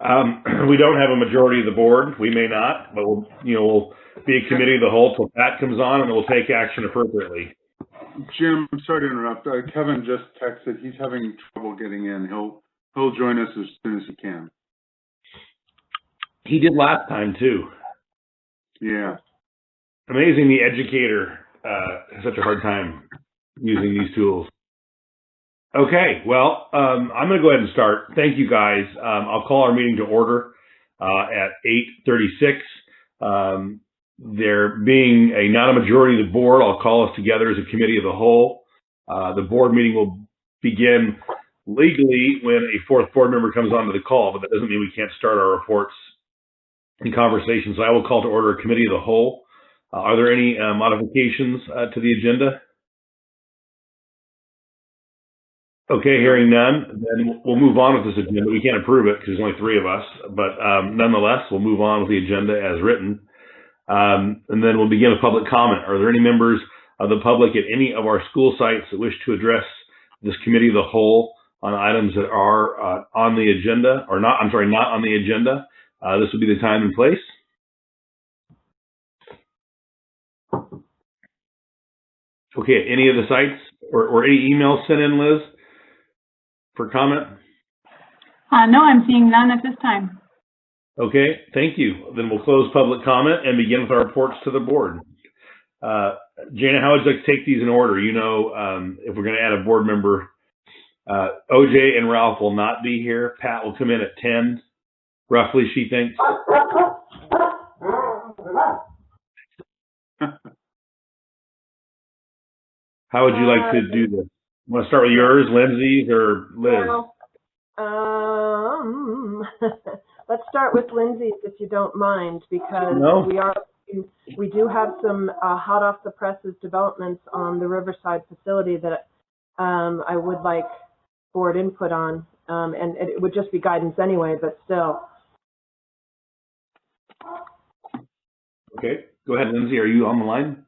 We don't have a majority of the board. We may not, but we'll be a committee of the whole till Pat comes on, and we'll take action appropriately. Jim, I'm sorry to interrupt. Kevin just texted. He's having trouble getting in. He'll join us as soon as he can. He did last time too. Yeah. Amazing. The educator has such a hard time using these tools. Okay, well, I'm going to go ahead and start. Thank you, guys. I'll call our meeting to order at 8:36. There being not a majority of the board, I'll call us together as a committee of the whole. The board meeting will begin legally when a fourth board member comes onto the call, but that doesn't mean we can't start our reports and conversations. So I will call to order a committee of the whole. Are there any modifications to the agenda? Okay, hearing none, then we'll move on with this agenda. We can't approve it because there's only 3 of us, but nonetheless, we'll move on with the agenda as written. And then we'll begin with public comment. Are there any members of the public at any of our school sites that wish to address this committee of the whole on items that are on the agenda, or not, I'm sorry, not on the agenda? This will be the time and place. Okay, any of the sites or any emails sent in, Liz, for comment? No, I'm seeing none at this time. Okay, thank you. Then we'll close public comment and begin with our reports to the board. Jana, how would you like to take these in order? You know, if we're going to add a board member, OJ and Ralph will not be here. Pat will come in at 10, roughly, she thinks. How would you like to do this? You want to start with yours, Lindsay's, or Liz? Let's start with Lindsay's, if you don't mind, because we do have some hot off the presses developments on the Riverside facility that I would like board input on, and it would just be guidance anyway, but still. Okay, go ahead, Lindsay. Are you on the line?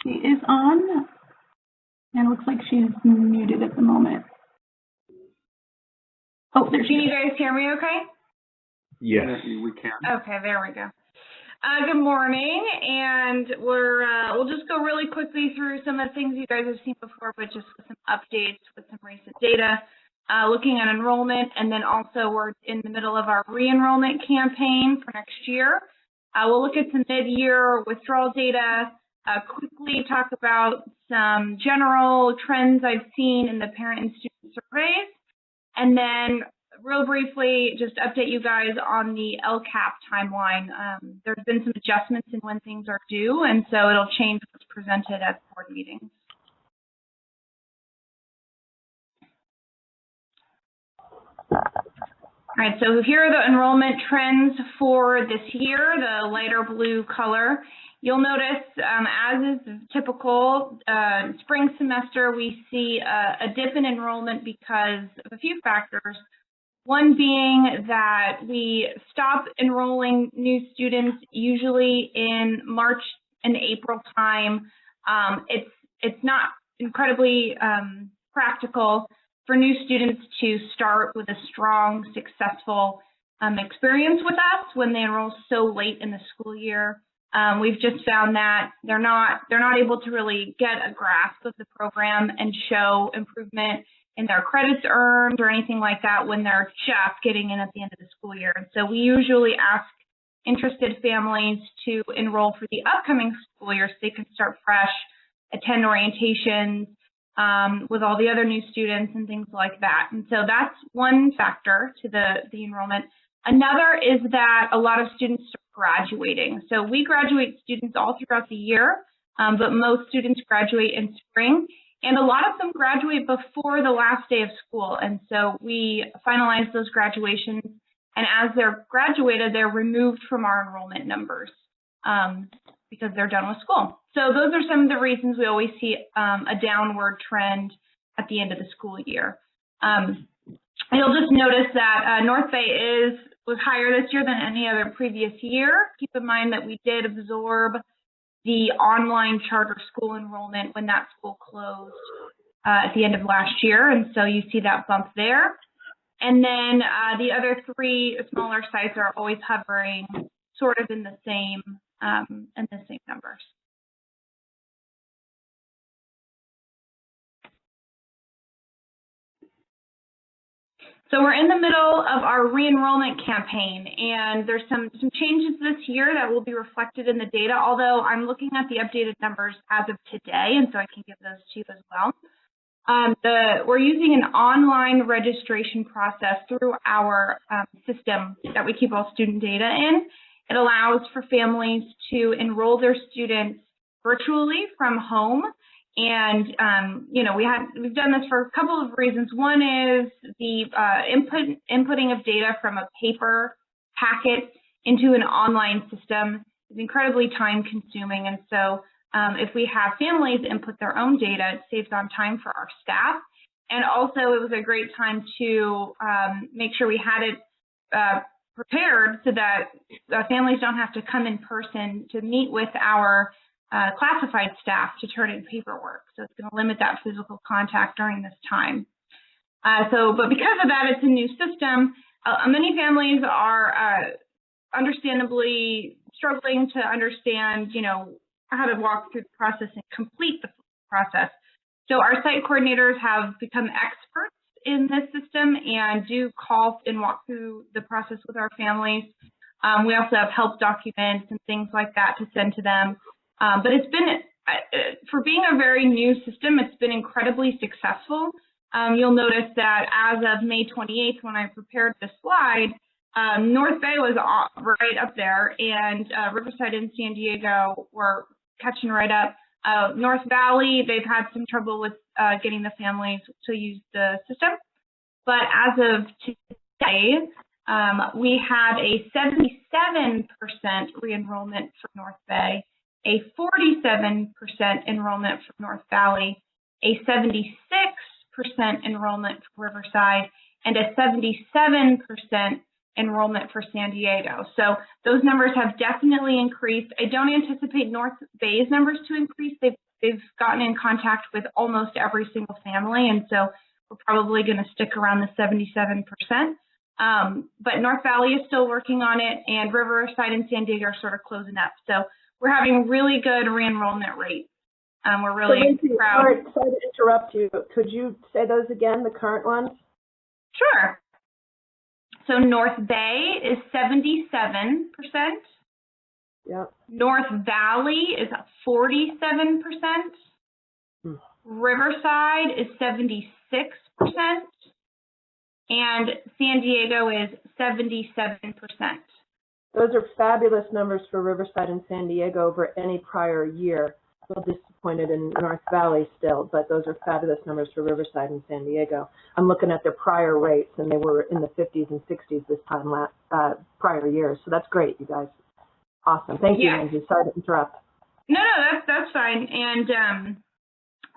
She is on, and looks like she's muted at the moment. Oh, there she is. Can you guys hear me okay? Yes. We can. Okay, there we go. Good morning, and we'll just go really quickly through some of the things you guys have seen before, but just with some updates with some recent data, looking at enrollment, and then also we're in the middle of our re-enrollment campaign for next year. We'll look at some mid-year withdrawal data, quickly talk about some general trends I've seen in the parent and student surveys, and then real briefly just update you guys on the LCAP timeline. There's been some adjustments in when things are due, and so it'll change what's presented at board meetings. All right, so here are the enrollment trends for this year, the lighter blue color. You'll notice, as is typical, spring semester, we see a dip in enrollment because of a few factors. One being that we stop enrolling new students usually in March and April time. It's not incredibly practical for new students to start with a strong, successful experience with us when they enroll so late in the school year. We've just found that they're not able to really get a grasp of the program and show improvement in their credits earned or anything like that when they're just getting in at the end of the school year. And so we usually ask interested families to enroll for the upcoming school year so they can start fresh, attend orientations with all the other new students and things like that. And so that's one factor to the enrollment. Another is that a lot of students are graduating. So we graduate students all throughout the year, but most students graduate in spring. And a lot of them graduate before the last day of school. And so we finalize those graduations. And as they're graduated, they're removed from our enrollment numbers because they're done with school. So those are some of the reasons we always see a downward trend at the end of the school year. You'll just notice that North Bay was higher this year than any other previous year. Keep in mind that we did absorb the online charter school enrollment when that school closed at the end of last year, and so you see that bump there. And then the other 3 smaller sites are always hovering sort of in the same numbers. So we're in the middle of our re-enrollment campaign, and there's some changes this year that will be reflected in the data, although I'm looking at the updated numbers as of today, and so I can give those to you as well. We're using an online registration process through our system that we keep all student data in. It allows for families to enroll their students virtually from home. And, you know, we've done this for a couple of reasons. One is the inputting of data from a paper packet into an online system is incredibly time consuming. And so if we have families input their own data, it saves on time for our staff. And also it was a great time to make sure we had it prepared so that families don't have to come in person to meet with our classified staff to turn in paperwork. So it's going to limit that physical contact during this time. But because of that, it's a new system. Many families are understandably struggling to understand, you know, how to walk through the process and complete the process. So our site coordinators have become experts in this system and do call and walk through the process with our families. We also have help documents and things like that to send to them. But it's been, for being a very new system, it's been incredibly successful. You'll notice that as of May 28th, when I prepared this slide, North Bay was right up there, and Riverside and San Diego were catching right up. North Valley, they've had some trouble with getting the families to use the system. But as of today, we have a 77% re-enrollment for North Bay, a 47% enrollment for North Valley, a 76% enrollment for Riverside, and a 77% enrollment for San Diego. So those numbers have definitely increased. I don't anticipate North Bay's numbers to increase. They've gotten in contact with almost every single family, and so we're probably going to stick around the 77%. But North Valley is still working on it, and Riverside and San Diego are sort of closing up. So we're having really good re-enrollment rates. We're really proud. Sorry to interrupt you. Could you say those again, the current ones? Sure. So North Bay is 77%. Yep. North Valley is 47%. Riverside is 76%. And San Diego is 77%. Those are fabulous numbers for Riverside and San Diego over any prior year. A little disappointed in North Valley still, but those are fabulous numbers for Riverside and San Diego. I'm looking at their prior rates, and they were in the 50s and 60s this time prior years. So that's great, you guys. Awesome. Thank you, Lindsay. Sorry to interrupt. No, that's fine. And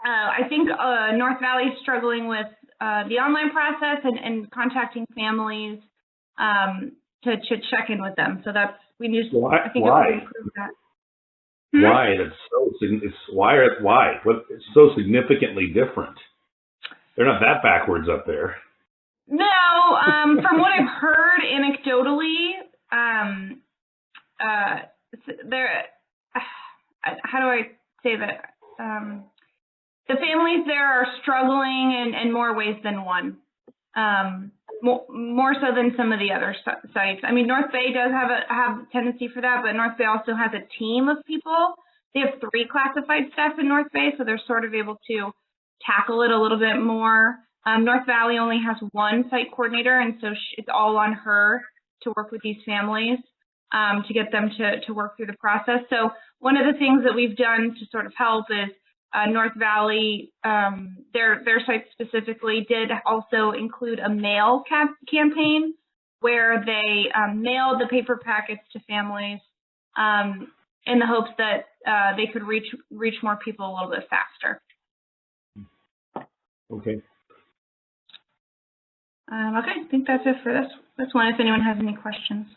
I think North Valley is struggling with the online process and contacting families to check in with them. So that's, we just, I think it would improve that. Why? Why? It's so significantly different. They're not that backwards up there. No, from what I've heard anecdotally, how do I say that? The families there are struggling in more ways than one, more so than some of the other sites. I mean, North Bay does have a tendency for that, but North Bay also has a team of people. They have 3 classified staff in North Bay, so they're sort of able to tackle it a little bit more. North Valley only has 1 site coordinator, and so it's all on her to work with these families to get them to work through the process. So one of the things that we've done to sort of help is North Valley, their site specifically did also include a mail campaign where they mailed the paper packets to families in the hopes that they could reach more people a little bit faster. Okay. Okay, I think that's it for this one, if anyone has any questions.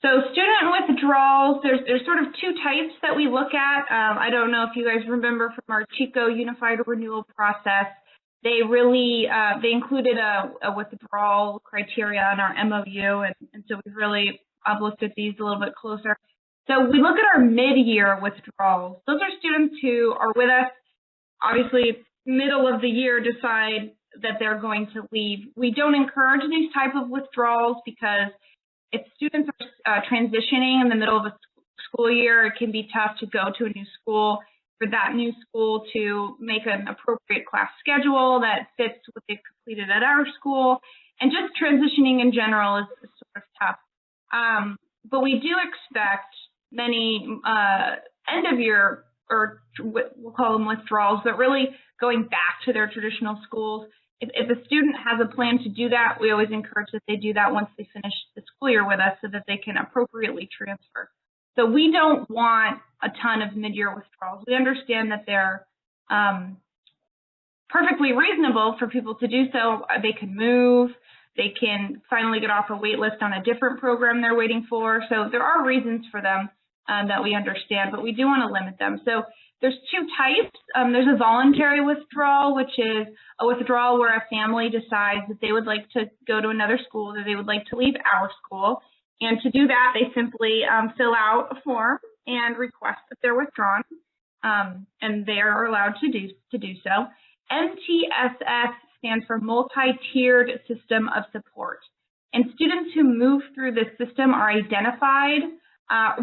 So student withdrawals, there's sort of two types that we look at. I don't know if you guys remember from our Chico Unified Renewal process, they really, they included a withdrawal criteria in our MOU, and so we've really looked at these a little bit closer. So we look at our mid-year withdrawals. Those are students who are with us, obviously middle of the year decide that they're going to leave. We don't encourage these type of withdrawals because if students are transitioning in the middle of a school year, it can be tough to go to a new school, for that new school to make an appropriate class schedule that fits what they've completed at our school. And just transitioning in general is sort of tough. But we do expect many end of year, or we'll call them withdrawals, but really going back to their traditional schools. If a student has a plan to do that, we always encourage that they do that once they finish the school year with us so that they can appropriately transfer. So we don't want a ton of mid-year withdrawals. We understand that they're perfectly reasonable for people to do so. They can move, they can finally get off a wait list on a different program they're waiting for. So there are reasons for them that we understand, but we do want to limit them. So there's two types. There's a voluntary withdrawal, which is a withdrawal where a family decides that they would like to go to another school, that they would like to leave our school. And to do that, they simply fill out a form and request that they're withdrawn, and they are allowed to do so. MTSS stands for Multi-Tiered System of Support. And students who move through this system are identified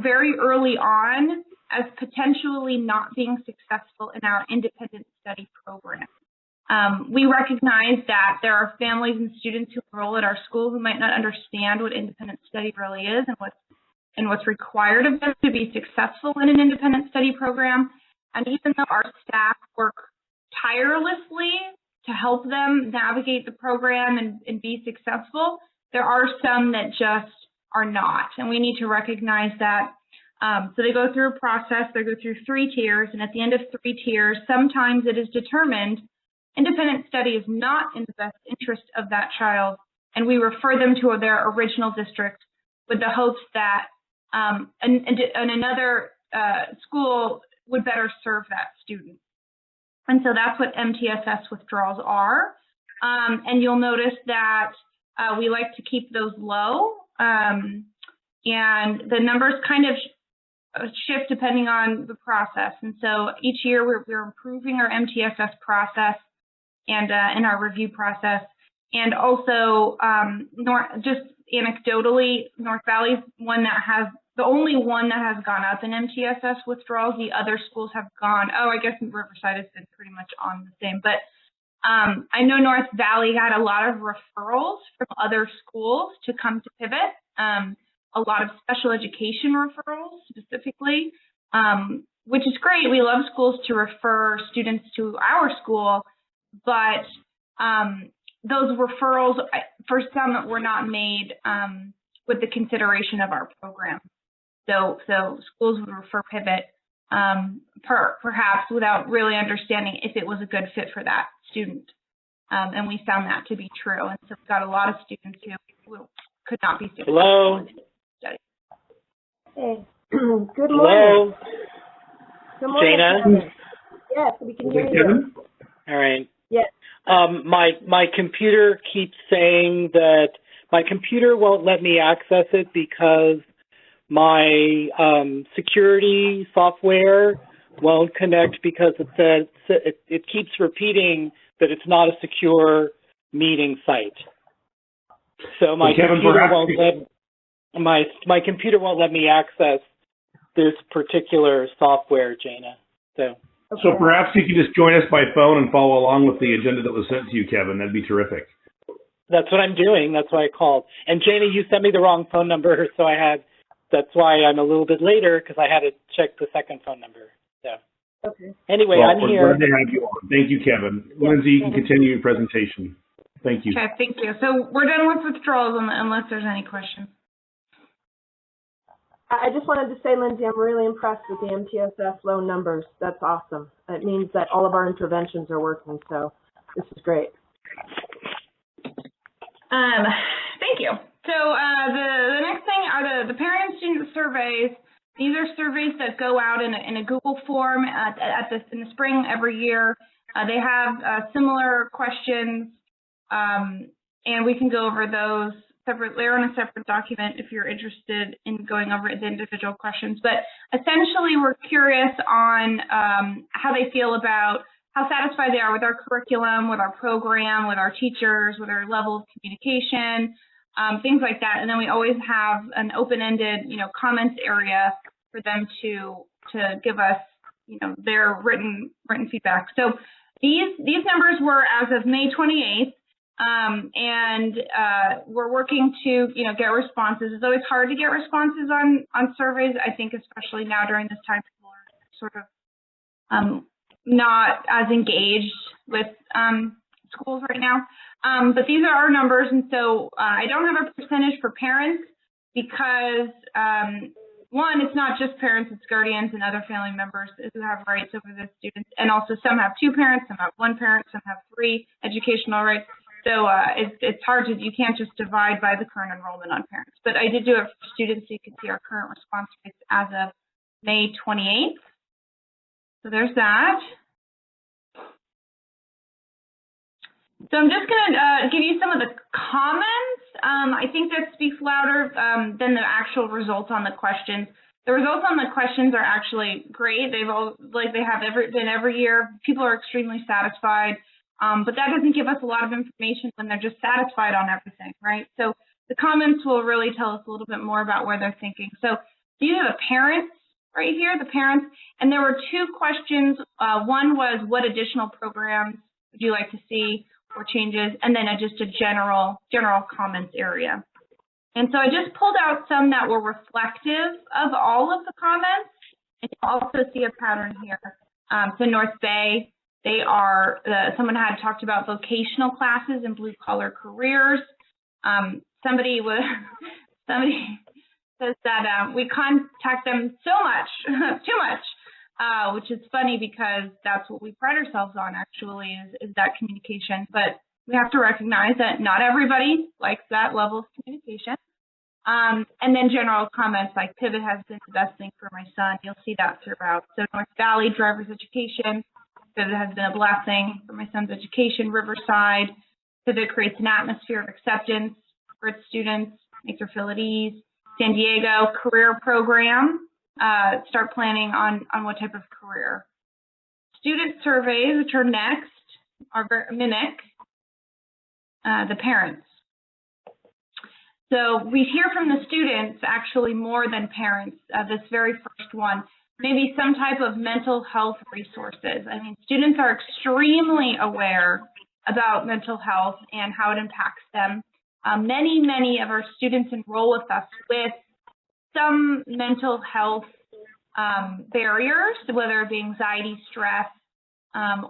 very early on as potentially not being successful in our independent study program. We recognize that there are families and students who enroll at our school who might not understand what independent study really is and what's required of them to be successful in an independent study program. And even though our staff work tirelessly to help them navigate the program and be successful, there are some that just are not. And we need to recognize that. So they go through a process, they go through 3 tiers, and at the end of 3 tiers, sometimes it is determined independent study is not in the best interest of that child, and we refer them to their original district with the hopes that another school would better serve that student. And so that's what MTSS withdrawals are. And you'll notice that we like to keep those low, and the numbers kind of shift depending on the process. And so each year we're improving our MTSS process and in our review process. And also, just anecdotally, North Valley's the only one that has gone up in MTSS withdrawals. The other schools have gone, I guess Riverside has been pretty much on the same. But I know North Valley had a lot of referrals from other schools to come to Pivot. A lot of special education referrals specifically, which is great. We love schools to refer students to our school, but those referrals, for some, were not made with the consideration of our program. So schools would refer Pivot perhaps without really understanding if it was a good fit for that student. And we found that to be true. And so we've got a lot of students who could not be successful. Hello. Hey, good morning. Hello. Good morning, Jana? Kevin. Yes, we can hear you. All right. Yes. My computer keeps saying that my computer won't let me access it because my security software won't connect because it says it keeps repeating that it's not a secure meeting site. So my computer won't let my computer won't let me access this particular software, Jana. So perhaps you could just join us by phone and follow along with the agenda that was sent to you, Kevin. That'd be terrific. That's what I'm doing. That's why I called. And Jana, you sent me the wrong phone number, so that's why I'm a little bit later, because I had to check the second phone number. So anyway, I'm here. We're glad to have you on. Thank you, Kevin. Yes, Lindsay, you can continue your presentation. Thank you. Okay, thank you. So we're done with withdrawals unless there's any questions. I just wanted to say, Lindsay, I'm really impressed with the MTSS low numbers. That's awesome. It means that all of our interventions are working, so this is great. Thank you. So the next thing are the parent and student surveys. These are surveys that go out in a Google form in the spring every year. They have similar questions, and we can go over those separate. They're on a separate document if you're interested in going over the individual questions. But essentially, we're curious on how they feel about how satisfied they are with our curriculum, with our program, with our teachers, with our level of communication. Things like that, and then we always have an open-ended, comments area for them to give us, their written feedback. So these numbers were as of May 28th, and we're working to, get responses. It's always hard to get responses on surveys. I think especially now during this time, people are sort of not as engaged with schools right now. But these are our numbers, and so I don't have a percentage for parents because, one, it's not just parents, it's guardians and other family members who have rights over the students, and also some have 2 parents, some have 1 parent, some have 3 educational rights. So it's hard to, you can't just divide by the current enrollment on parents. But I did do it for students so you can see our current response rates as of May 28th. So there's that. So I'm just going to give you some of the comments. I think that speaks louder than the actual results on the questions. The results on the questions are actually great. They have been every year. People are extremely satisfied, but that doesn't give us a lot of information when they're just satisfied on everything, right? So the comments will really tell us a little bit more about where they're thinking. So these are the parents right here, the parents, and there were 2 questions. One was, what additional programs would you like to see or changes, and then just a general comments area. And so I just pulled out some that were reflective of all of the comments, and you also see a pattern here. So North Bay, they are, someone had talked about vocational classes and blue-collar careers. Somebody says that we contact them so much, too much. Which is funny because that's what we pride ourselves on, actually, is that communication. But we have to recognize that not everybody likes that level of communication. And then general comments like Pivot has been the best thing for my son. You'll see that throughout. So North Valley, driver's education. Pivot has been a blessing for my son's education. Riverside, Pivot creates an atmosphere of acceptance for its students, makes her feel at ease. San Diego, career program. Start planning on what type of career. Student surveys, which are next, mimic the parents. So we hear from the students actually more than parents, this very first one. Maybe some type of mental health resources. I mean, students are extremely aware about mental health and how it impacts them. Many of our students enroll with us with some mental health barriers, whether it be anxiety, stress,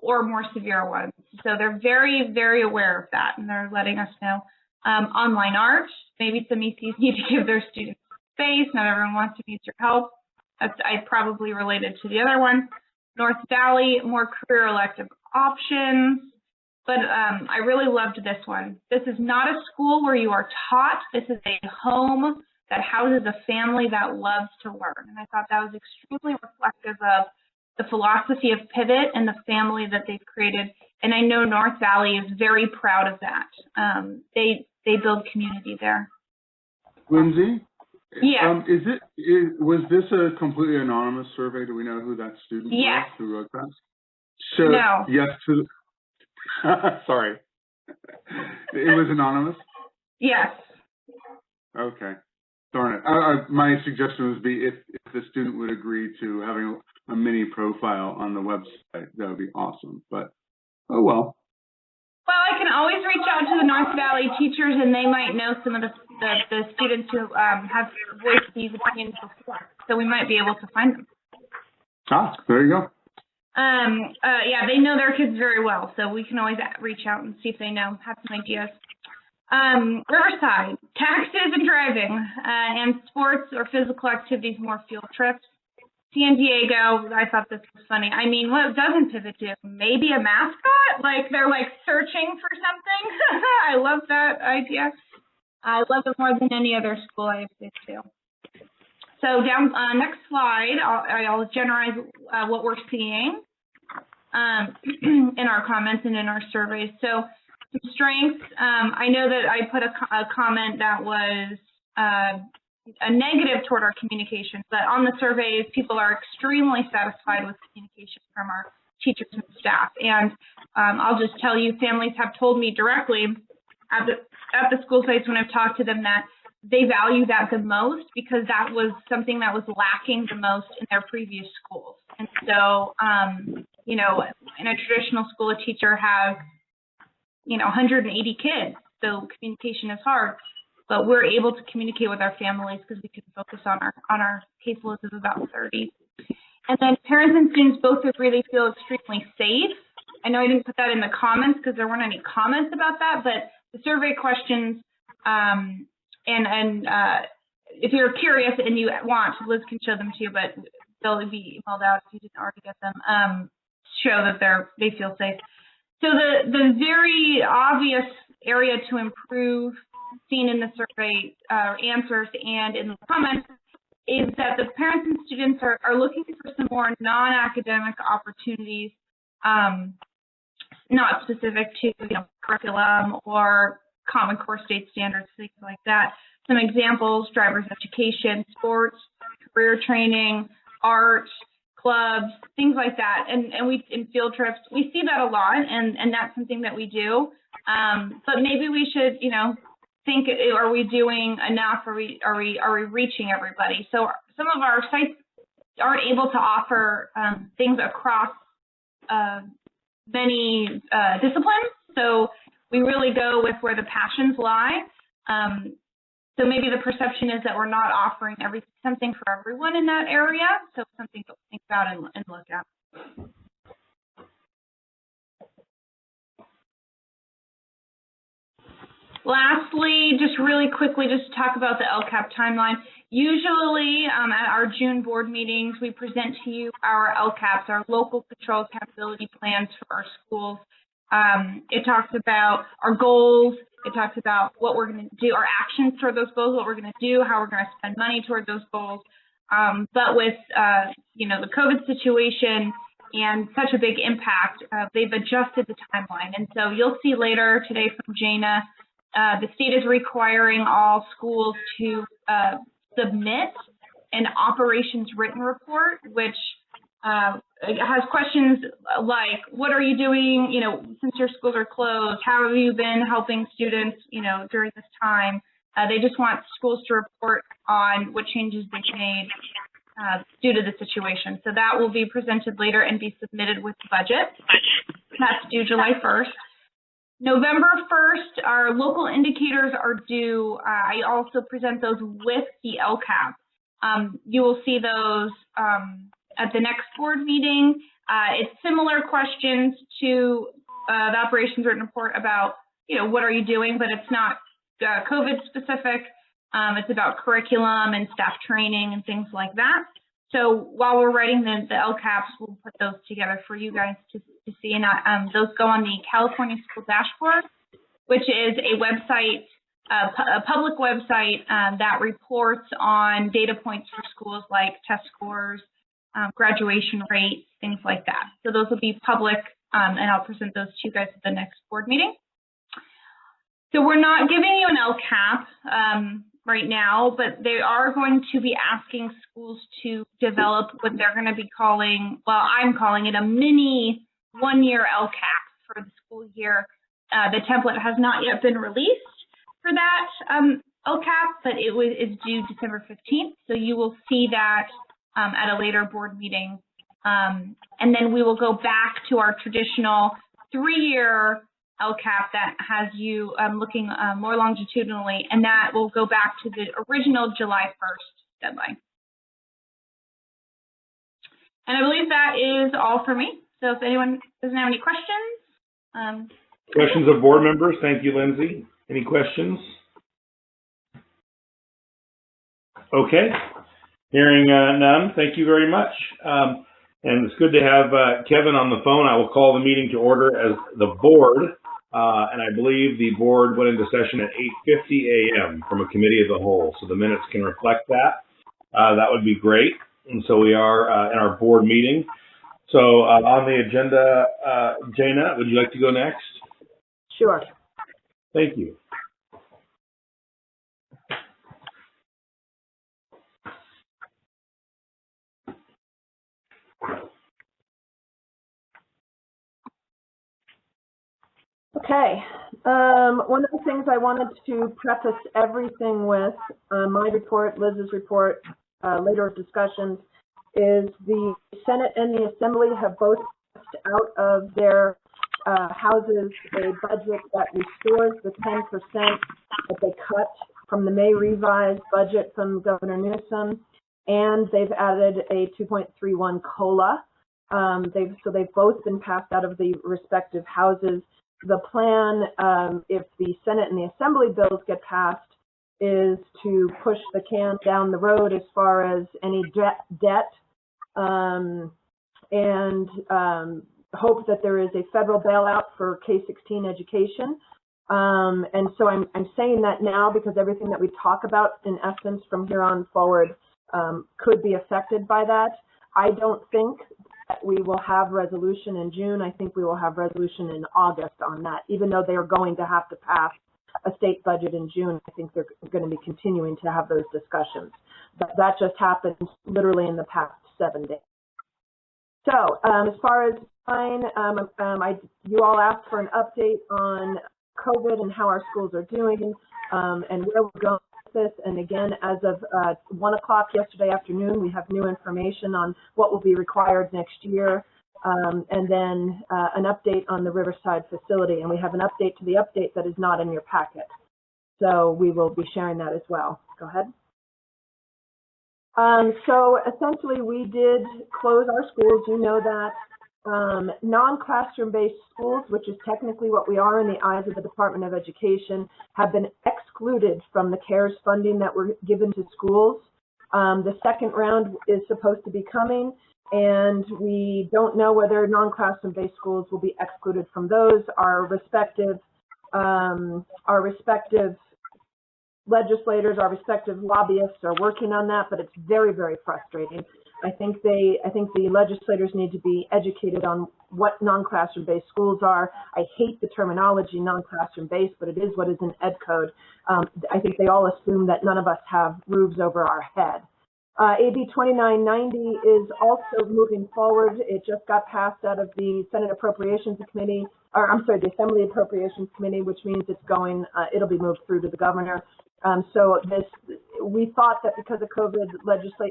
or more severe ones. So they're very, very aware of that, and they're letting us know. Online art, maybe some ECs need to give their students space. Not everyone wants to use your help. I probably related to the other one. North Valley, more career elective options. But I really loved this one. This is not a school where you are taught. This is a home that houses a family that loves to learn. And I thought that was extremely reflective of the philosophy of Pivot and the family that they've created. And I know North Valley is very proud of that. They build community there. Lindsay? Yeah. Was this a completely anonymous survey? Do we know who that student Yes. was who wrote that? So, No. Yes to sorry. It was anonymous? Yes. Okay. Darn it. My suggestion would be if the student would agree to having a mini profile on the website, that would be awesome. But, oh well. Well, I can always reach out to the North Valley teachers, and they might know some of the students who have voiced these opinions before. So we might be able to find them. Ah, there you go. Yeah, they know their kids very well, so we can always reach out and see if they know, have some ideas. Riverside, taxes and driving, and sports or physical activities, more field trips. San Diego, I thought this was funny. I mean, what doesn't Pivot do? Maybe a mascot? Like, they're like searching for something. I love that idea. I love it more than any other school I've been to. So down next slide, I'll generalize what we're seeing in our comments and in our surveys. So some strengths. I know that I put a comment that was a negative toward our communication, but on the surveys, people are extremely satisfied with communication from our teachers and staff. And I'll just tell you, families have told me directly at the school sites when I've talked to them that they value that the most because that was something that was lacking the most in their previous schools. And so, you know, in a traditional school, a teacher has, you know, 180 kids, so communication is hard. But we're able to communicate with our families because we can focus on our caseloads of about 30. And then parents and students both really feel extremely safe. I know I didn't put that in the comments because there weren't any comments about that, but the survey questions, if you're curious and you want, Liz can show them to you, but they'll be emailed out if you didn't already get them, show that they feel safe. So the very obvious area to improve seen in the survey answers and in the comments is that the parents and students are looking for some more non-academic opportunities, not specific to curriculum or Common Core state standards, things like that. Some examples: driver's education, sports, career training, art, clubs, things like that. And we in field trips, we see that a lot, and that's something that we do. But maybe we should, think: are we doing enough? Are we reaching everybody? So some of our sites aren't able to offer things across many disciplines. So we really go with where the passions lie. So maybe the perception is that we're not offering something for everyone in that area. So something to think about and look at. Lastly, just really quickly, just to talk about the LCAP timeline. Usually at our June board meetings, we present to you our LCAPs, our local control accountability plans for our schools. It talks about our goals. It talks about what we're going to do, our actions toward those goals, what we're going to do, how we're going to spend money toward those goals. But with, the COVID situation and such a big impact, they've adjusted the timeline. And so you'll see later today from Jana, the state is requiring all schools to submit an operations written report, which has questions like, what are you doing, since your schools are closed? How have you been helping students, during this time? They just want schools to report on what changes they've made due to the situation. So that will be presented later and be submitted with the budget. That's due July 1st. November 1st, our local indicators are due. I also present those with the LCAP. You will see those at the next board meeting. It's similar questions to the operations written report about, what are you doing, but it's not COVID specific. It's about curriculum and staff training and things like that. So while we're writing the LCAPs, we'll put those together for you guys to see. And those go on the California School Dashboard, which is a website, a public website that reports on data points for schools like test scores, graduation rates, things like that. So those will be public, and I'll present those to you guys at the next board meeting. So we're not giving you an LCAP right now, but they are going to be asking schools to develop what they're going to be calling, well, I'm calling it a mini one-year LCAP for the school year. The template has not yet been released for that LCAP, but it's due December 15th. So you will see that at a later board meeting. And then we will go back to our traditional 3-year LCAP that has you looking more longitudinally, and that will go back to the original July 1st deadline. And I believe that is all for me. So if anyone doesn't have any questions. Questions of board members? Thank you, Lindsay. Any questions? Okay. Hearing none, thank you very much. And it's good to have Kevin on the phone. I will call the meeting to order as the board And I believe the board went into session at 8:50 a.m. from a committee of the whole. So the minutes can reflect that. That would be great. And so we are in our board meeting. So on the agenda, Jana, would you like to go next? Sure. Thank you. Okay. One of the things I wanted to preface everything with, my report, Liz's report, later discussions, is the Senate and the Assembly have both passed out of their houses a budget that restores the 10% that they cut from the May revised budget from Governor Newsom, and they've added a 2.31 COLA. So they've both been passed out of the respective houses. The plan, if the Senate and the Assembly bills get passed, is to push the can down the road as far as any debt and hope that there is a federal bailout for K-16 education. And so I'm saying that now because everything that we talk about, in essence, from here on forward, could be affected by that. I don't think that we will have resolution in June. I think we will have resolution in August on that, even though they are going to have to pass a state budget in June. I think they're going to be continuing to have those discussions. But that just happened literally in the past 7 days. So as far as mine, you all asked for an update on COVID and how our schools are doing and where we're going with this. And again, as of 1 o'clock yesterday afternoon, we have new information on what will be required next year. And then an update on the Riverside facility. And we have an update to the update that is not in your packet. So we will be sharing that as well. Go ahead. So essentially, we did close our schools. You know that. Non-classroom based schools, which is technically what we are in the eyes of the Department of Education, have been excluded from the CARES funding that were given to schools. The second round is supposed to be coming, and we don't know whether non-classroom based schools will be excluded from those. Our respective legislators, our respective lobbyists are working on that, but it's very, very frustrating. I think the legislators need to be educated on what non-classroom based schools are. I hate the terminology non-classroom based, but it is what is in Ed Code. I think they all assume that none of us have roofs over our head. AB 2990 is also moving forward. It just got passed out of the Senate Appropriations Committee, or I'm sorry, the Assembly Appropriations Committee, which means it's going, it'll be moved through to the governor. So we thought that because of COVID,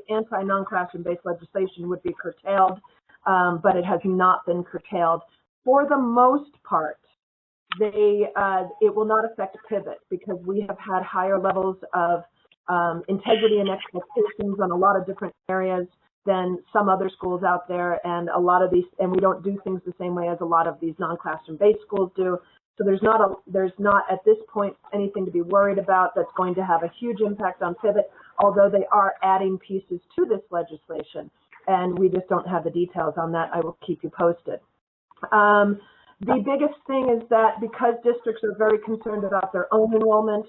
anti-non-classroom based legislation would be curtailed, but it has not been curtailed. For the most part, it will not affect Pivot because we have had higher levels of integrity and expectations on a lot of different areas than some other schools out there, and a lot of these, and we don't do things the same way as a lot of these non-classroom based schools do. So there's not at this point anything to be worried about that's going to have a huge impact on Pivot, although they are adding pieces to this legislation, and we just don't have the details on that. I will keep you posted. The biggest thing is that because districts are very concerned about their own enrollment,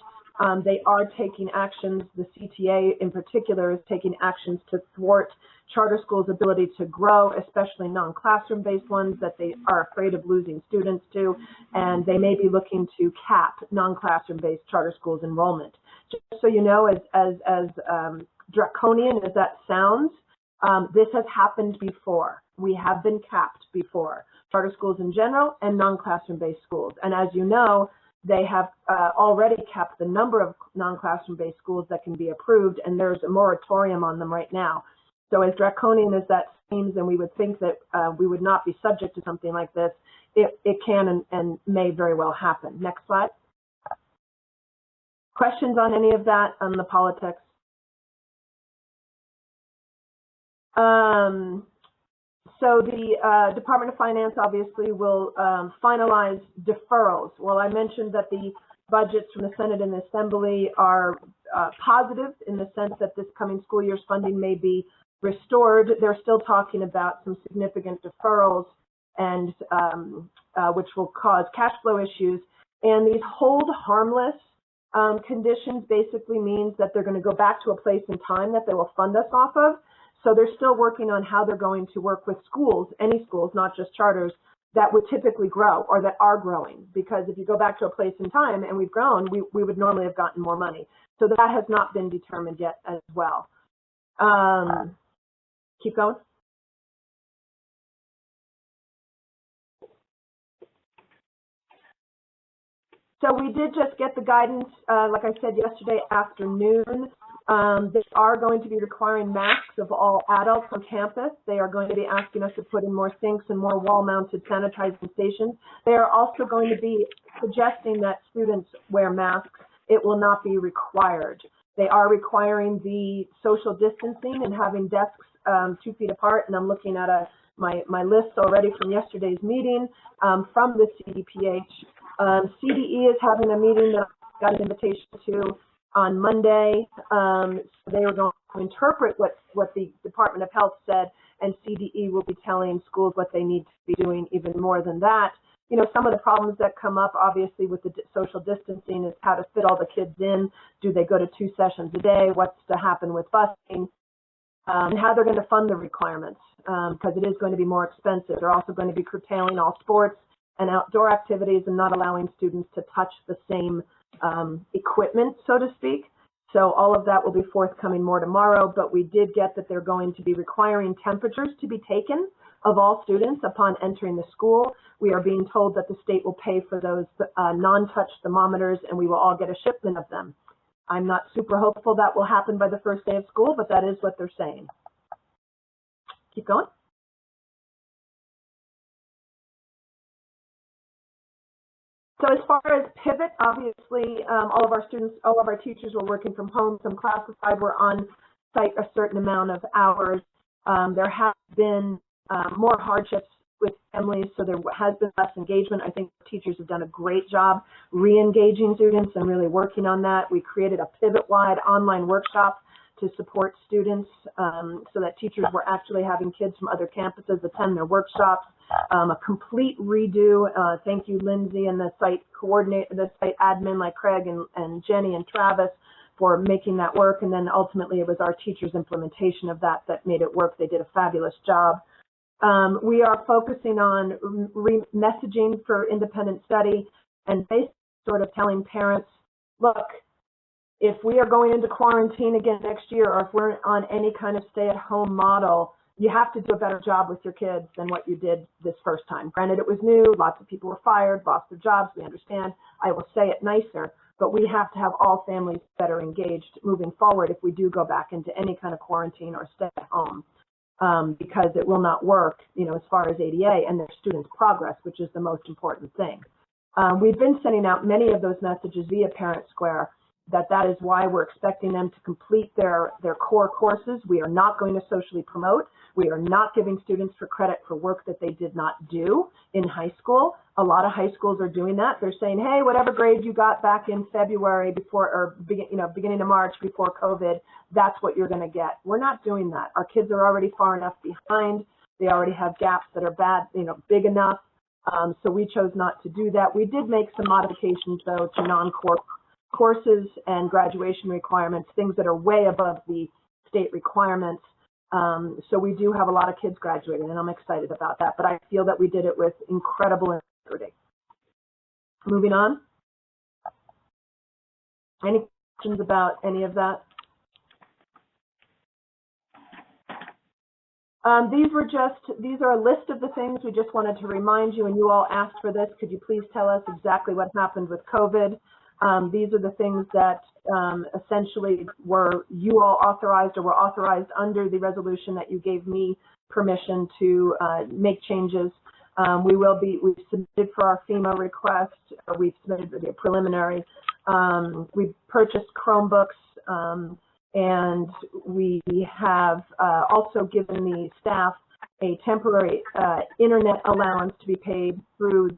they are taking actions. The CTA in particular is taking actions to thwart charter schools' ability to grow, especially non-classroom based ones that they are afraid of losing students to, and they may be looking to cap non-classroom based charter schools enrollment. Just so you know, as draconian as that sounds, this has happened before. We have been capped before, charter schools in general and non-classroom based schools. And as you know, they have already capped the number of non-classroom based schools that can be approved, and there's a moratorium on them right now. So as draconian as that seems, and we would think that we would not be subject to something like this, it can and may very well happen. Next slide. Questions on any of that, on the politics? So the Department of Finance obviously will finalize deferrals. Well, I mentioned that the budgets from the Senate and the Assembly are positive in the sense that this coming school year's funding may be restored. They're still talking about some significant deferrals and which will cause cash flow issues. And these hold harmless conditions basically means that they're going to go back to a place in time that they will fund us off of. So they're still working on how they're going to work with schools, any schools, not just charters, that would typically grow or that are growing. Because if you go back to a place in time and we've grown, we would normally have gotten more money. So that has not been determined yet as well. Keep going. So we did just get the guidance, like I said yesterday afternoon. They are going to be requiring masks of all adults on campus. They are going to be asking us to put in more sinks and more wall-mounted sanitizing stations. They are also going to be suggesting that students wear masks. It will not be required. They are requiring the social distancing and having desks 2 feet apart. And I'm looking at my list already from yesterday's meeting from the CDPH. CDE is having a meeting that I got an invitation to on Monday. They are going to interpret what the Department of Health said, and CDE will be telling schools what they need to be doing even more than that. You know, some of the problems that come up, obviously, with the social distancing is how to fit all the kids in. Do they go to 2 sessions a day? What's to happen with busing? And how they're going to fund the requirements, because it is going to be more expensive. They're also going to be curtailing all sports and outdoor activities and not allowing students to touch the same equipment, so to speak. So all of that will be forthcoming more tomorrow, but we did get that they're going to be requiring temperatures to be taken of all students upon entering the school. We are being told that the state will pay for those non-touch thermometers, and we will all get a shipment of them. I'm not super hopeful that will happen by the first day of school, but that is what they're saying. Keep going. So as far as pivot, obviously, all of our students, all of our teachers were working from home. Some classified were on site a certain amount of hours. There have been more hardships with families, so there has been less engagement. I think teachers have done a great job re-engaging students and really working on that. We created a pivot-wide online workshop to support students so that teachers were actually having kids from other campuses attend their workshops. A complete redo. Thank you, Lindsay, and the site coordinator, the site admin like Craig and Jenny and Travis for making that work. And then ultimately it was our teachers' implementation of that made it work. They did a fabulous job. We are focusing on messaging for independent study and basically sort of telling parents, look, if we are going into quarantine again next year, or if we're on any kind of stay-at-home model, you have to do a better job with your kids than what you did this first time. Granted, it was new. Lots of people were fired, lost their jobs. We understand. I will say it nicer, but we have to have all families better engaged moving forward if we do go back into any kind of quarantine or stay at home, because it will not work, you know, as far as ADA and their students' progress, which is the most important thing. We've been sending out many of those messages via Parent Square. That is why we're expecting them to complete their core courses. We are not going to socially promote. We are not giving students for credit for work that they did not do in high school. A lot of high schools are doing that. They're saying, hey, whatever grade you got back in February before, or beginning of March before COVID, that's what you're going to get. We're not doing that. Our kids are already far enough behind. They already have gaps that are bad, big enough. So we chose not to do that. We did make some modifications, though, to non-core courses and graduation requirements, things that are way above the state requirements. So we do have a lot of kids graduating, and I'm excited about that. But I feel that we did it with incredible integrity. Moving on. Any questions about any of that? These are a list of the things we just wanted to remind you, and you all asked for this. Could you please tell us exactly what happened with COVID? These are the things that essentially you all authorized or were authorized under the resolution that you gave me permission to make changes. We've submitted for our FEMA request, or we've submitted the preliminary. We've purchased Chromebooks, and we have also given the staff a temporary internet allowance to be paid through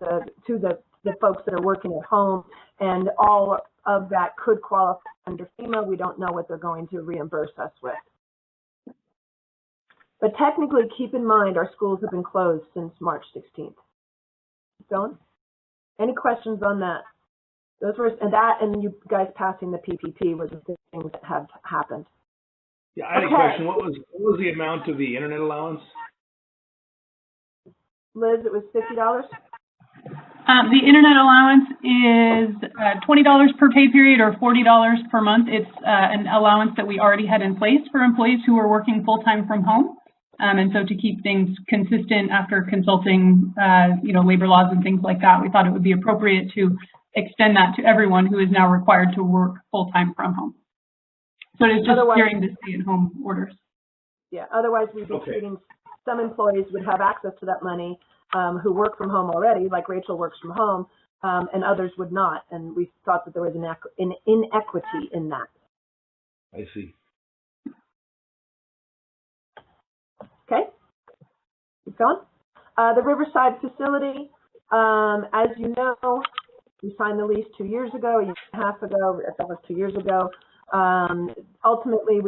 to the folks that are working at home, and all of that could qualify under FEMA. We don't know what they're going to reimburse us with. But technically, keep in mind, our schools have been closed since March 16th. Going? Any questions on that? Those were, and you guys passing the PPP was the things that have happened. Yeah, I had a question. What was the amount of the internet allowance? Liz, it was $50? The internet allowance is $20 per pay period or $40 per month. It's an allowance that we already had in place for employees who were working full-time from home. And so to keep things consistent after consulting, labor laws and things like that, we thought it would be appropriate to extend that to everyone who is now required to work full-time from home. So it is just during the stay-at-home orders. Yeah, otherwise we'd be treating, some employees would have access to that money who work from home already, like Rachel works from home, and others would not. And we thought that there was an inequity in that. I see. Okay, keep going. The Riverside facility, as you know, we signed the lease 2 years ago, a year and a half ago, that was 2 years ago. Ultimately,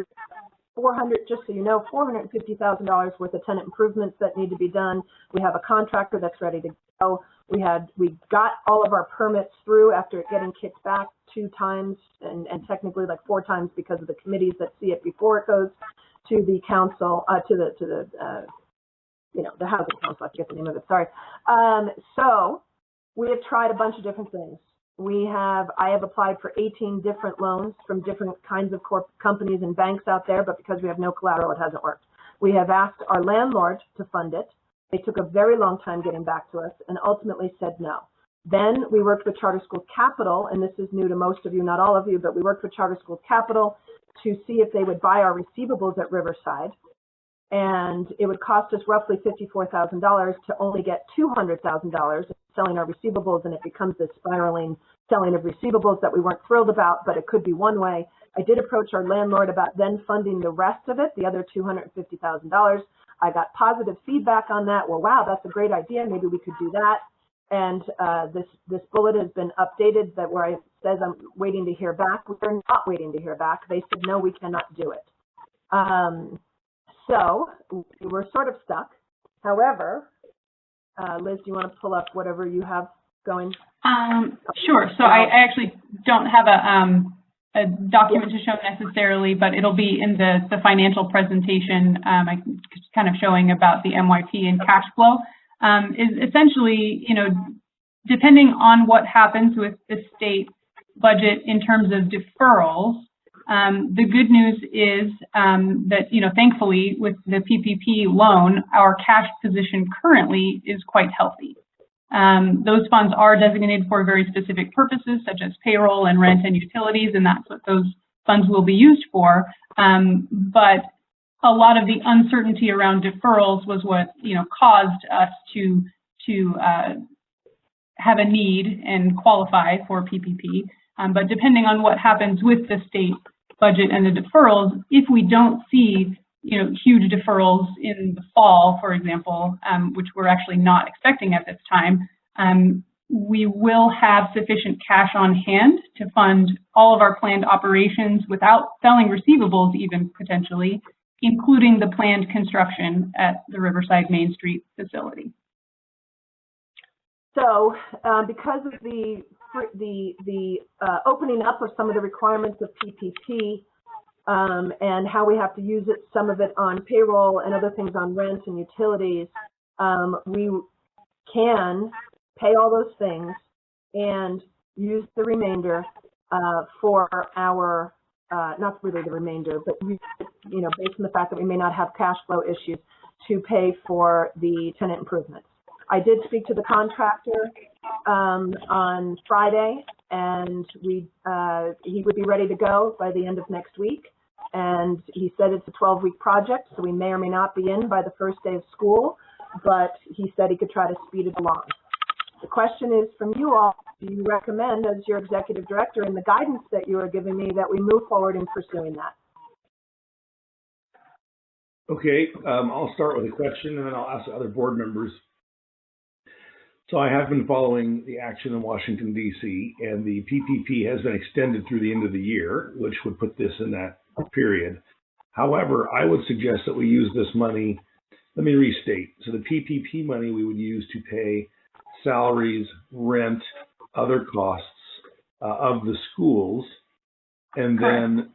just so you know, $450,000 worth of tenant improvements that need to be done. We have a contractor that's ready to go. We got all of our permits through after it getting kicked back 2 times and technically like 4 times because of the committees that see it before it goes to the council, the housing council. I forget the name of it. Sorry. So we have tried a bunch of different things. I have applied for 18 different loans from different kinds of companies and banks out there, but because we have no collateral, it hasn't worked. We have asked our landlord to fund it. They took a very long time getting back to us and ultimately said no. Then we worked with Charter School Capital, and this is new to most of you, not all of you, but we worked with Charter School Capital to see if they would buy our receivables at Riverside. And it would cost us roughly $54,000 to only get $200,000 selling our receivables, and it becomes this spiraling selling of receivables that we weren't thrilled about, but it could be one way. I did approach our landlord about then funding the rest of it, the other $250,000. I got positive feedback on that. Well, wow, that's a great idea. Maybe we could do that. And this bullet has been updated that where it says I'm waiting to hear back. We're not waiting to hear back. They said, no, we cannot do it. So we're sort of stuck. However, Liz, do you want to pull up whatever you have going? Sure. So I actually don't have a document to show necessarily, but it'll be in the financial presentation. I kind of showing about the MYP and cash flow. Is essentially, depending on what happens with the state budget in terms of deferrals, the good news is that, thankfully with the PPP loan, our cash position currently is quite healthy. Those funds are designated for very specific purposes, such as payroll and rent and utilities, and that's what those funds will be used for. But a lot of the uncertainty around deferrals was what caused us to have a need and qualify for PPP. But depending on what happens with the state budget and the deferrals, if we don't see huge deferrals in the fall, for example, which we're actually not expecting at this time, we will have sufficient cash on hand to fund all of our planned operations without selling receivables even potentially, including the planned construction at the Riverside Main Street facility. So because of the opening up of some of the requirements of PPP and how we have to use it, some of it on payroll and other things on rent and utilities, we can pay all those things and use the remainder for our, not really the remainder, but based on the fact that we may not have cash flow issues, to pay for the tenant improvements. I did speak to the contractor on Friday, and he would be ready to go by the end of next week. And he said it's a 12-week project, so we may or may not be in by the first day of school, but he said he could try to speed it along. The question is from you all, do you recommend, as your executive director, in the guidance that you are giving me, that we move forward in pursuing that? Okay, I'll start with a question and then I'll ask the other board members. So I have been following the action in Washington, D.C., and the PPP has been extended through the end of the year, which would put this in that period. However, I would suggest that we use this money. Let me restate. So the PPP money we would use to pay salaries, rent, other costs of the schools, and then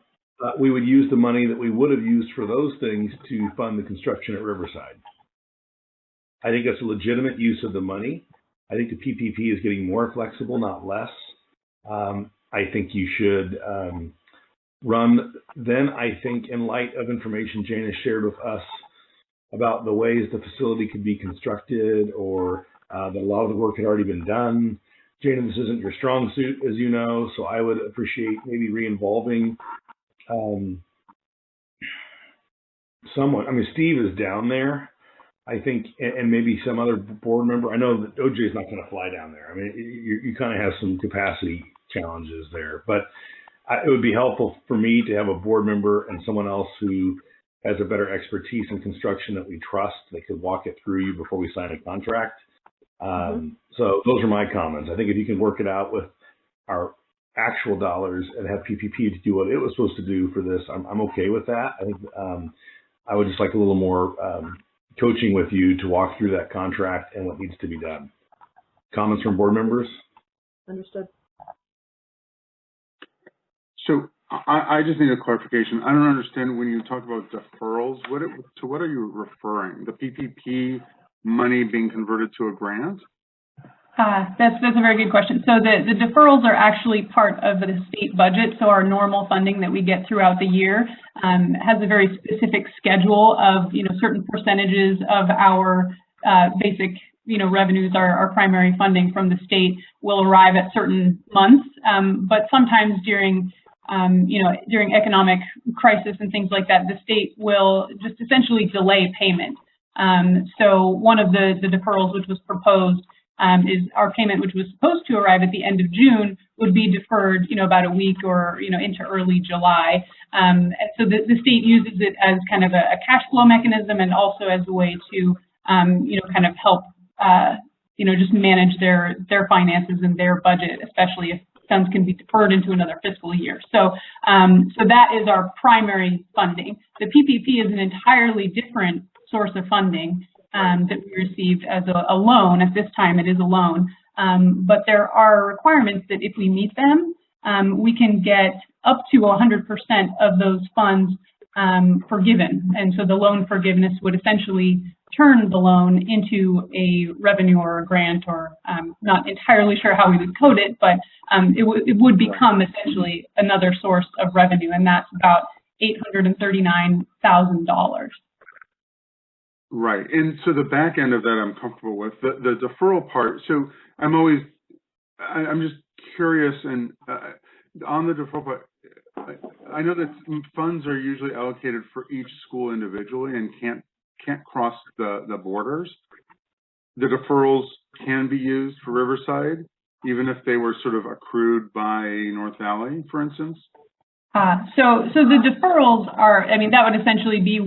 we would use the money that we would have used for those things to fund the construction at Riverside. I think that's a legitimate use of the money. I think the PPP is getting more flexible, not less. I think you should run, then I think in light of information Jane has shared with us about the ways the facility could be constructed, or that a lot of the work had already been done. Jane, this isn't your strong suit, as you know, so I would appreciate maybe re-involving someone. I mean, Steve is down there, I think, and maybe some other board member. I know that OJ is not going to fly down there. I mean, you kind of have some capacity challenges there, but it would be helpful for me to have a board member and someone else who has a better expertise in construction that we trust. They could walk it through you before we sign a contract. So those are my comments. I think if you can work it out with our actual dollars and have PPP to do what it was supposed to do for this, I'm okay with that. I think I would just like a little more coaching with you to walk through that contract and what needs to be done. Comments from board members? Understood. So I just need a clarification. I don't understand when you talk about deferrals. To what are you referring? The PPP money being converted to a grant? That's a very good question. So the deferrals are actually part of the state budget. So our normal funding that we get throughout the year has a very specific schedule of, certain percentages of our basic, revenues, our primary funding from the state will arrive at certain months. But sometimes during economic crisis and things like that, the state will just essentially delay payment. So one of the deferrals which was proposed is our payment, which was supposed to arrive at the end of June, would be deferred, about a week or, into early July. And so the state uses it as kind of a cash flow mechanism, and also as a way to, kind of help, just manage their finances and their budget, especially if funds can be deferred into another fiscal year. So, so that is our primary funding. The PPP is an entirely different source of funding that we received as a loan. At this time, it is a loan. But there are requirements that if we meet them, we can get up to 100% of those funds forgiven. And so the loan forgiveness would essentially turn the loan into a revenue or a grant, or not entirely sure how we would code it, but it would become essentially another source of revenue, and that's about $839,000. Right. And so the back end of that I'm comfortable with. The deferral part, so I'm just curious, and on the deferral part, I know that funds are usually allocated for each school individually and can't cross the borders. The deferrals can be used for Riverside, even if they were sort of accrued by North Valley, for instance? So the deferrals are, that would essentially be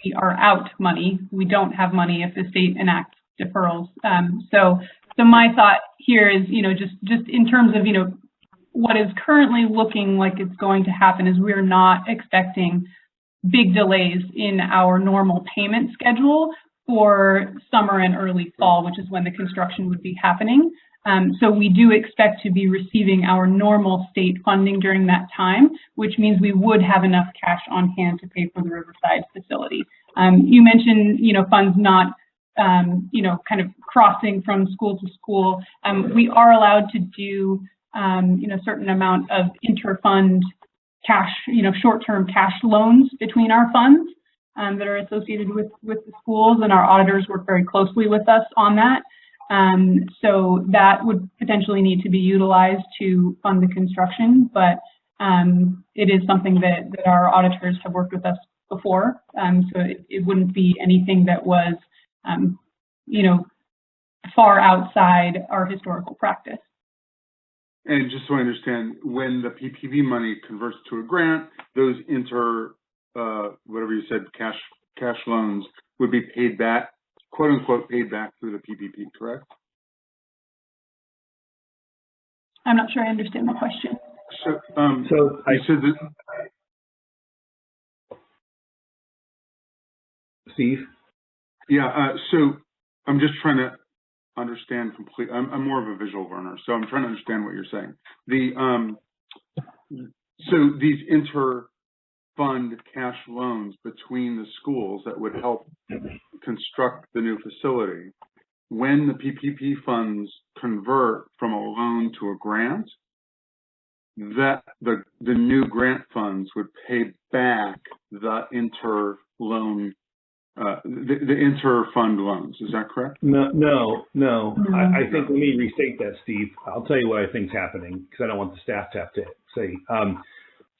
we are out money. We don't have money if the state enacts deferrals. So my thought here is, just in terms of, what is currently looking like it's going to happen is we're not expecting big delays in our normal payment schedule for summer and early fall, which is when the construction would be happening. So we do expect to be receiving our normal state funding during that time, which means we would have enough cash on hand to pay for the Riverside facility. You mentioned, funds not, kind of crossing from school to school. We are allowed to do, a certain amount of inter-fund cash, short-term cash loans between our funds that are associated with the schools, and our auditors work very closely with us on that. So that would potentially need to be utilized to fund the construction, but it is something that our auditors have worked with us before. So it wouldn't be anything that was, far outside our historical practice. And just so I understand, when the PPP money converts to a grant, those whatever you said, cash loans would be paid back, quote unquote, paid back through the PPP, correct? I'm not sure I understand the question. So, you said that. Steve? Yeah, so I'm just trying to understand completely. I'm more of a visual learner, so I'm trying to understand what you're saying. So these inter-fund cash loans between the schools that would help construct the new facility, when the PPP funds convert from a loan to a grant, that the new grant funds would pay back the inter-loan, the inter-fund loans. Is that correct? No. I think, let me restate that, Steve. I'll tell you what I think is happening, because I don't want the staff to have to say.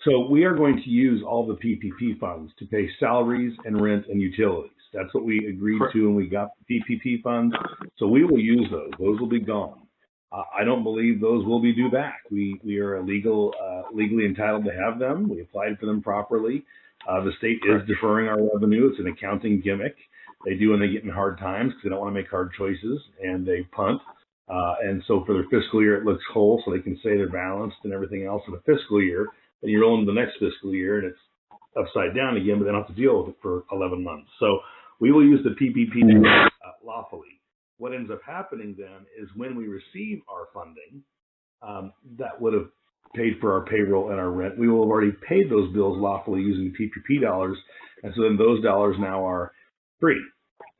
So we are going to use all the PPP funds to pay salaries and rent and utilities. That's what we agreed to when we got the PPP funds. So we will use those. Those will be gone. I don't believe those will be due back. We are legally entitled to have them. We applied for them properly. The state is deferring our revenue. It's an accounting gimmick. They do when they get in hard times because they don't want to make hard choices, and they punt. And so for their fiscal year, it looks whole, so they can say they're balanced and everything else in the fiscal year. And you're on the next fiscal year, and it's upside down again, but they don't have to deal with it for 11 months. So we will use the PPP lawfully. What ends up happening then is when we receive our funding, that would have paid for our payroll and our rent. We will have already paid those bills lawfully using PPP dollars, and so then those dollars now are free.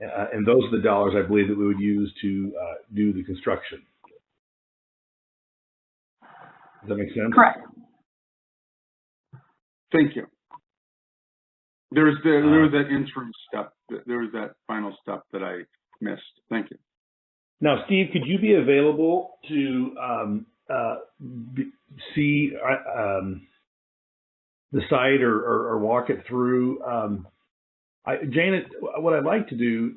And those are the dollars I believe that we would use to do the construction. Does that make sense? Correct. Thank you. There was that interim step. There was that final step that I missed. Thank you. Now, Steve, could you be available to see the site or walk it through? Janet, what I'd like to do,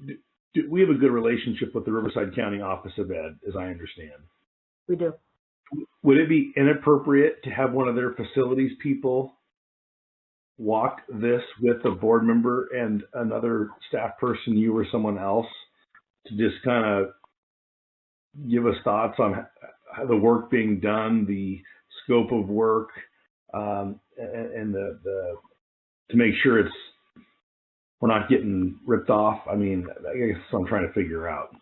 we have a good relationship with the Riverside County Office of Ed, as I understand. We do. Would it be inappropriate to have one of their facilities people walk this with a board member and another staff person, you or someone else, to just kind of give us thoughts on how the work being done, the scope of work, and the to make sure we're not getting ripped off? I mean, I guess that's what I'm trying to figure out.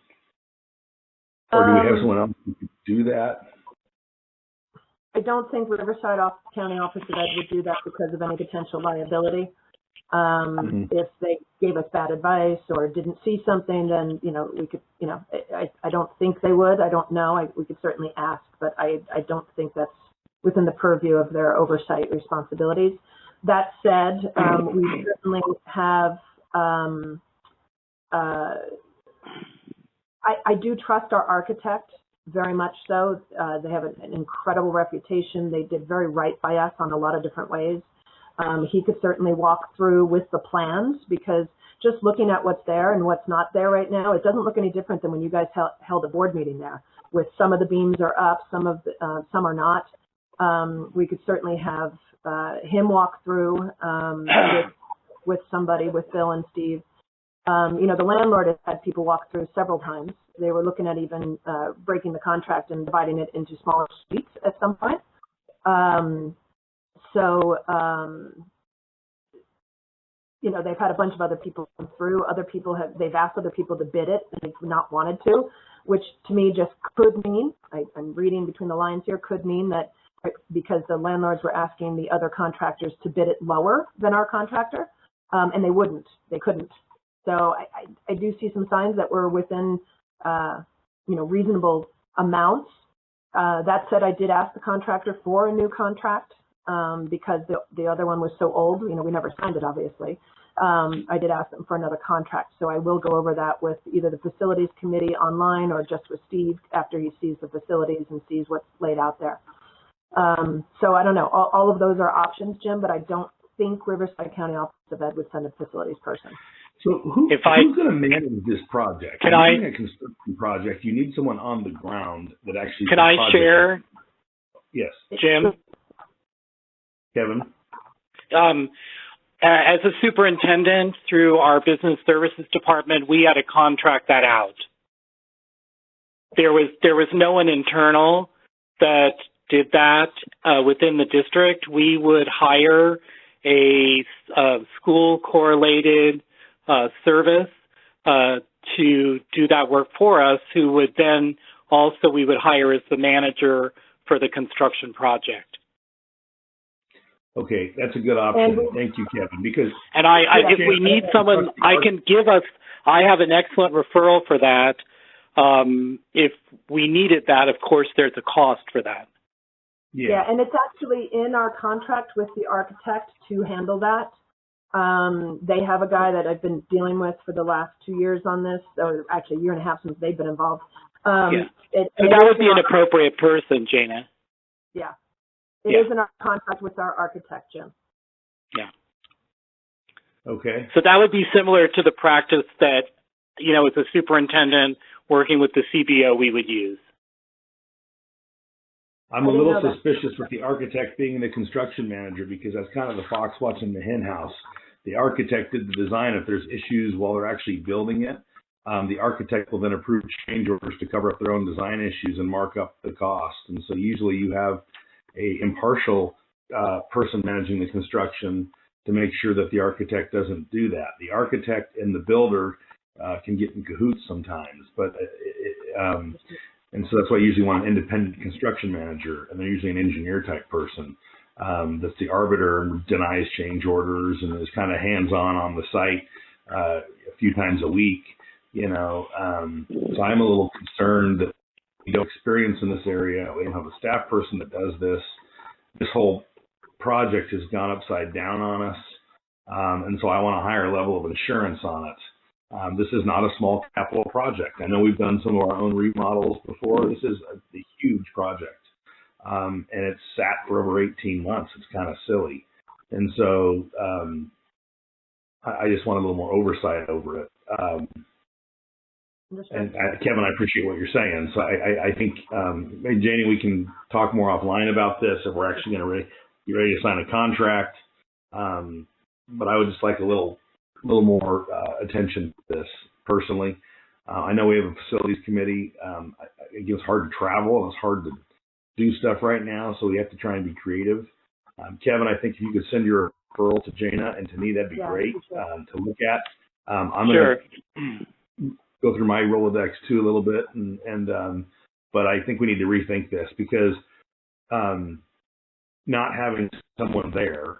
Or do we have someone else who could do that? I don't think Riverside County Office of Ed would do that because of any potential liability. If they gave us bad advice or didn't see something, then, we could, I don't think they would. I don't know. We could certainly ask, but I don't think that's within the purview of their oversight responsibilities. That said, we certainly have, I do trust our architect very much so. They have an incredible reputation. They did very right by us on a lot of different ways. He could certainly walk through with the plans, because just looking at what's there and what's not there right now, it doesn't look any different than when you guys held a board meeting there. With some of the beams are up, some are not. We could certainly have him walk through with somebody, with Bill and Steve. The landlord has had people walk through several times. They were looking at even breaking the contract and dividing it into smaller suites at some point. They've had a bunch of other people come through. They've asked other people to bid it, and they've not wanted to, which to me just could mean, I'm reading between the lines here, could mean that because the landlords were asking the other contractors to bid it lower than our contractor, and they couldn't. So I do see some signs that we're within, reasonable amounts. That said, I did ask the contractor for a new contract because the other one was so old. We never signed it, obviously. I did ask them for another contract. So I will go over that with either the facilities committee online or just with Steve after he sees the facilities and sees what's laid out there. So I don't know. All of those are options, Jim, but I don't think Riverside County Office of Ed would send a facilities person. So who's going to manage this project? Doing a construction project, you need someone on the ground that actually. Can I share? Yes, Jim. Kevin. As a superintendent through our business services department, we had to contract that out. There was no one internal that did that within the district. We would hire a school correlated service to do that work for us, who would then also we would hire as the manager for the construction project. Okay, that's a good option. Thank you, Kevin. Because if we need someone, I have an excellent referral for that. If we needed that, of course, there's a cost for that. Yeah, and it's actually in our contract with the architect to handle that. They have a guy that I've been dealing with for the last 2 years on this, or actually a year and a half since they've been involved. So that would be an appropriate person, Jana. Yeah. It is in our contract with our architect, Jim. Yeah. Okay. So that would be similar to the practice that, as a superintendent working with the CBO, we would use. I'm a little suspicious with the architect being the construction manager, because that's kind of the fox watching the hen house. The architect did the design. If there's issues while they're actually building it, the architect will then approve change orders to cover up their own design issues and mark up the cost. And so usually you have a impartial person managing the construction to make sure that the architect doesn't do that. The architect and the builder can get in cahoots sometimes, but and so that's why I usually want an independent construction manager, and they're usually an engineer type person that's the arbiter and denies change orders and is kind of hands-on the site a few times a week, So I'm a little concerned that we don't experience in this area. We don't have a staff person that does this. This whole project has gone upside down on us, and so I want a higher level of insurance on it. This is not a small capital project. I know we've done some of our own remodels before. This is a huge project, and it's sat for over 18 months. It's kind of silly, and so I just want a little more oversight over it. And Kevin, I appreciate what you're saying. So I think, maybe Janie, we can talk more offline about this if we're actually going to be ready to sign a contract. But I would just like a little more attention to this personally. I know we have a facilities committee. It's hard to travel and it's hard to do stuff right now, so we have to try and be creative. Kevin, I think if you could send your referral to Jana and to me, that'd be great to look at. I'm going to go through my Rolodex too a little bit, but I think we need to rethink this, because not having someone there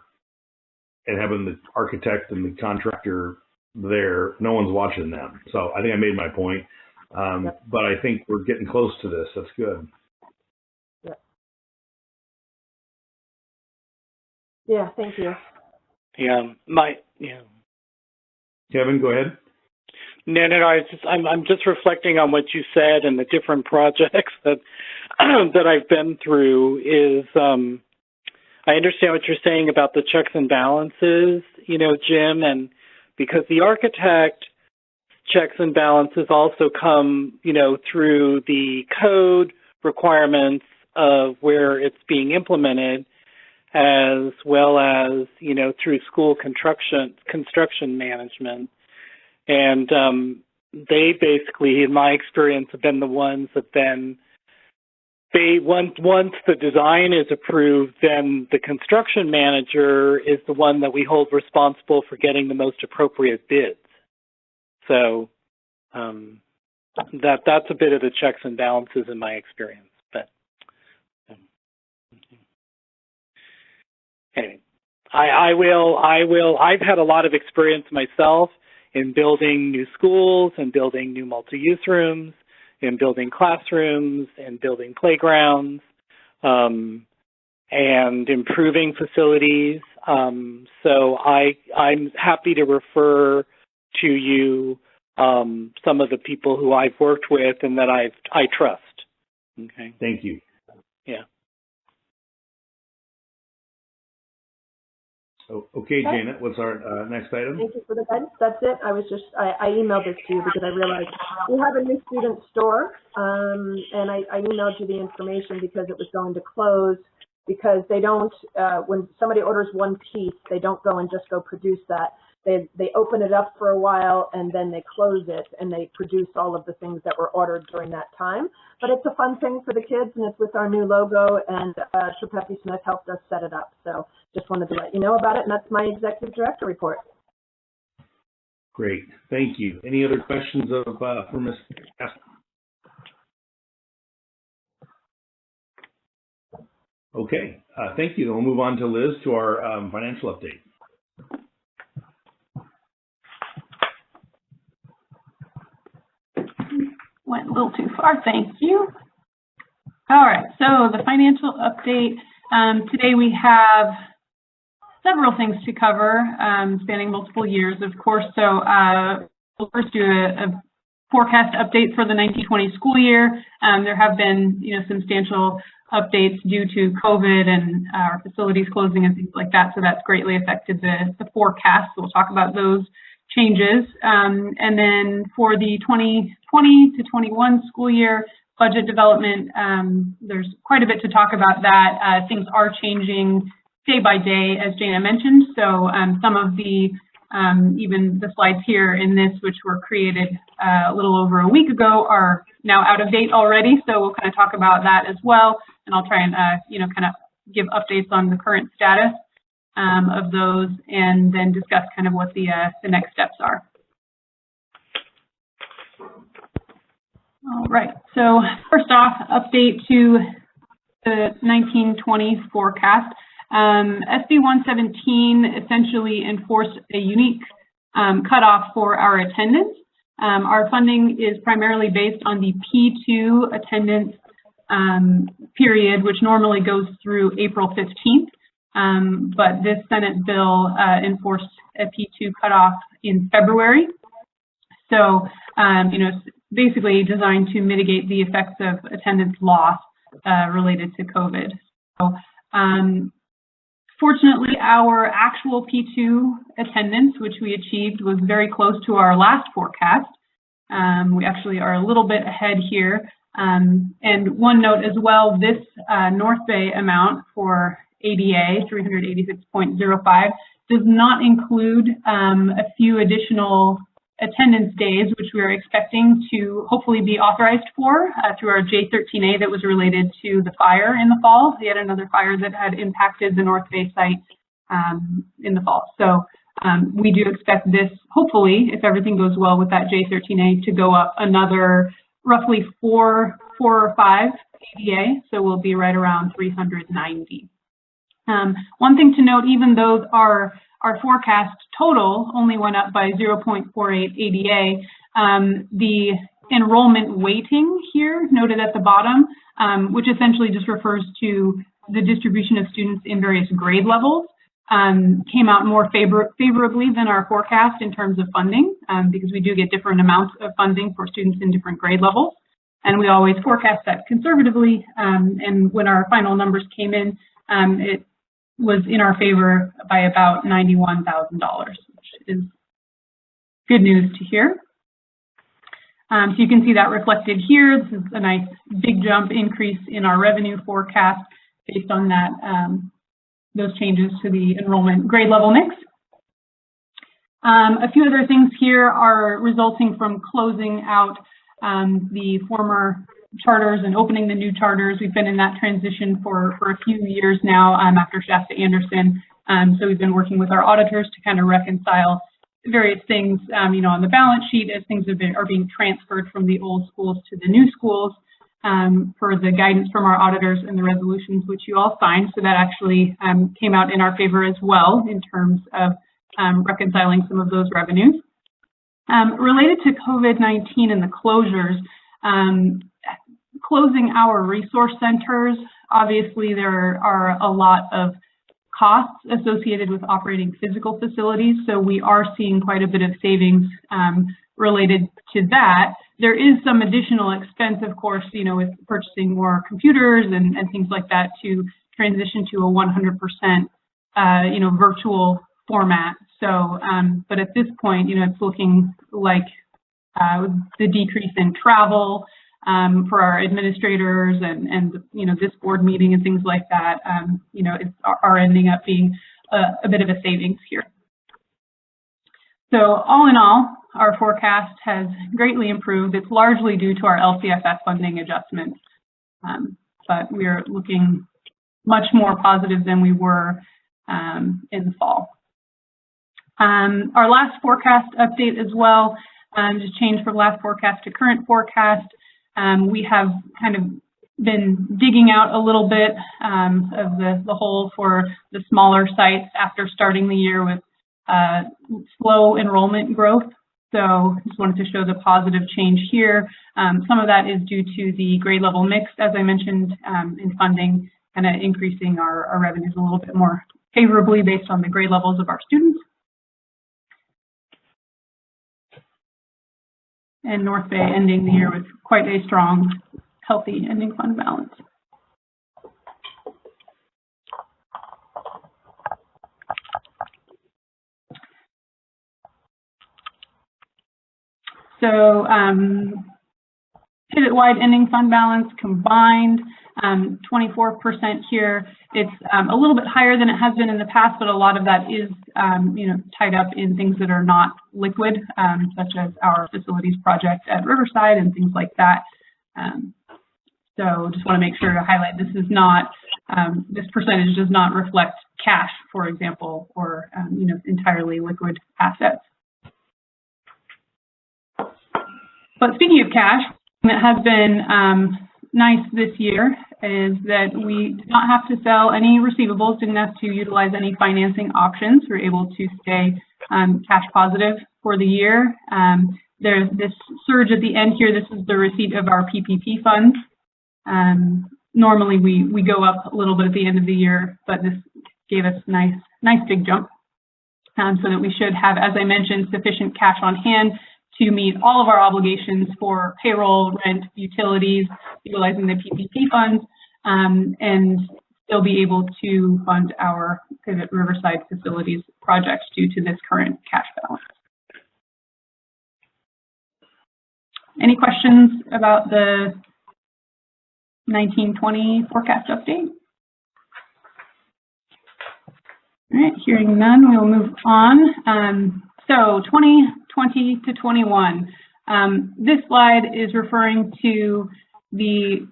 and having the architect and the contractor there, no one's watching them. So I think I made my point, but I think we're getting close to this. That's good. Yeah, thank you. Kevin, go ahead. No. I'm just reflecting on what you said and the different projects that I've been through. Is I understand what you're saying about the checks and balances, Jim, and because the architect checks and balances also come, through the code requirements of where it's being implemented, as well as, through school construction management. And they basically, in my experience, have been the ones that then once the design is approved, then the construction manager is the one that we hold responsible for getting the most appropriate bids. So that's a bit of the checks and balances in my experience. But anyway, I've had a lot of experience myself in building new schools and building new multi-use rooms, in building classrooms and building playgrounds, and improving facilities. So I'm happy to refer to you some of the people who I've worked with and that I trust. Okay. Thank you. Yeah. Okay, Janet, what's our next item? Thank you for the guidance. That's it. I emailed this to you because I realized we have a new student store, and I emailed you the information because it was going to close, because they don't, when somebody orders one piece, they don't go and just go produce that. They open it up for a while and then they close it and they produce all of the things that were ordered during that time. But it's a fun thing for the kids, and it's with our new logo, and Tripeppi Smith helped us set it up. So just wanted to let you know about it, and that's my executive director report. Great, thank you. Any other questions for Ms. Castle? Okay, thank you. Then we'll move on to Liz to our financial update. Went a little too far, thank you. All right, so the financial update. Today we have several things to cover, spanning multiple years, of course. So we'll first do a forecast update for the 1920 school year. There have been, substantial updates due to COVID and our facilities closing and things like that. So that's greatly affected the forecast. So we'll talk about those changes. And then for the 2020 to 21 school year budget development, there's quite a bit to talk about that. Things are changing day by day, as Jana mentioned. So some of the, even the slides here in this, which were created a little over a week ago, are now out of date already. So we'll kind of talk about that as well. And I'll try and, kind of give updates on the current status of those, and then discuss kind of what the next steps are. All right, so first off, update to the 1920 forecast. SB 117 essentially enforced a unique cutoff for our attendance. Our funding is primarily based on the P2 attendance period, which normally goes through April 15th. But this Senate bill enforced a P2 cutoff in February. So, basically designed to mitigate the effects of attendance loss related to COVID. So, fortunately, our actual P2 attendance, which we achieved, was very close to our last forecast. We actually are a little bit ahead here. And one note as well, this North Bay amount for ADA, 386.05, does not include a few additional attendance days, which we are expecting to hopefully be authorized for through our J13A that was related to the fire in the fall, yet another fire that had impacted the North Bay site in the fall. So we do expect this, hopefully, if everything goes well with that J13A, to go up another roughly four or five ADA, so we'll be right around 390. One thing to note, even though our forecast total only went up by 0.48 ADA, the enrollment weighting here noted at the bottom, which essentially just refers to the distribution of students in various grade levels, came out more favorably than our forecast in terms of funding, because we do get different amounts of funding for students in different grade levels. And we always forecast that conservatively. And when our final numbers came in, it was in our favor by about $91,000, which is good news to hear. So you can see that reflected here. This is a nice big jump increase in our revenue forecast based on that, those changes to the enrollment grade level mix. A few other things here are resulting from closing out the former charters and opening the new charters. We've been in that transition for a few years now after Shasta Anderson. So we've been working with our auditors to kind of reconcile various things, on the balance sheet as things are being transferred from the old schools to the new schools, per the guidance from our auditors and the resolutions which you all signed. So that actually came out in our favor as well in terms of reconciling some of those revenues. Related to COVID-19 and the closures, closing our resource centers, obviously there are a lot of costs associated with operating physical facilities, so we are seeing quite a bit of savings related to that. There is some additional expense, of course, with purchasing more computers and things like that to transition to a 100% virtual format. So, but at this point, it's looking like the decrease in travel for our administrators and this board meeting and things like that, are ending up being a bit of a savings here. So all in all, our forecast has greatly improved. It's largely due to our LCFF funding adjustments, but we are looking much more positive than we were in the fall. Our last forecast update as well, just changed from last forecast to current forecast. We have kind of been digging out a little bit of the hole for the smaller sites after starting the year with slow enrollment growth. So just wanted to show the positive change here. Some of that is due to the grade level mix, as I mentioned, in funding, kind of increasing our revenues a little bit more favorably based on the grade levels of our students. And North Bay ending the year with quite a strong, healthy ending fund balance. So pivot-wide ending fund balance combined, 24% here. It's a little bit higher than it has been in the past, but a lot of that is, tied up in things that are not liquid, such as our facilities project at Riverside and things like that. So just want to make sure to highlight this is not, this percentage does not reflect cash, for example, or, entirely liquid assets. But speaking of cash, that has been nice this year is that we did not have to sell any receivables, didn't have to utilize any financing options. We're able to stay cash positive for the year. There's this surge at the end here. This is the receipt of our PPP funds. Normally we go up a little bit at the end of the year, but this gave us nice big jump. So that we should have, as I mentioned, sufficient cash on hand to meet all of our obligations for payroll, rent, utilities, utilizing the PPP funds, and still be able to fund our Pivot Riverside facilities projects due to this current cash balance. Any questions about the 1920 forecast update? All right, hearing none, we'll move on. So 2020 to 21. This slide is referring to the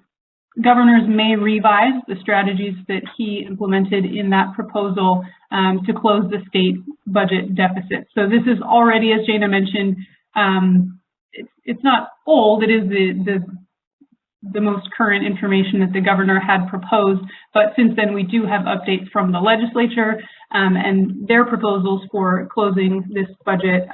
governor's May revise, the strategies that he implemented in that proposal to close the state budget deficit. So this is already, as Jana mentioned, it's not old, it is the most current information that the governor had proposed, but since then we do have updates from the legislature and their proposals for closing this budget.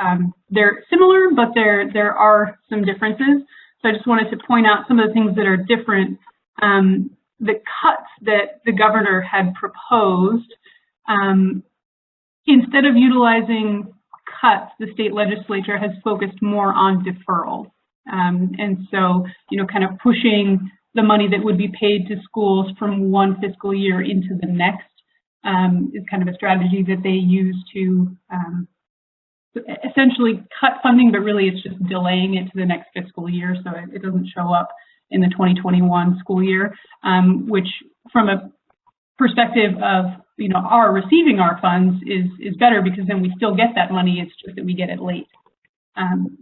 They're similar, but there are some differences. So I just wanted to point out some of the things that are different. The cuts that the governor had proposed, instead of utilizing cuts, the state legislature has focused more on deferral. And so, kind of pushing the money that would be paid to schools from one fiscal year into the next is kind of a strategy that they use to essentially cut funding, but really it's just delaying it to the next fiscal year so it doesn't show up in the 2021 school year, which from a perspective of, our receiving our funds is better because then we still get that money, it's just that we get it late.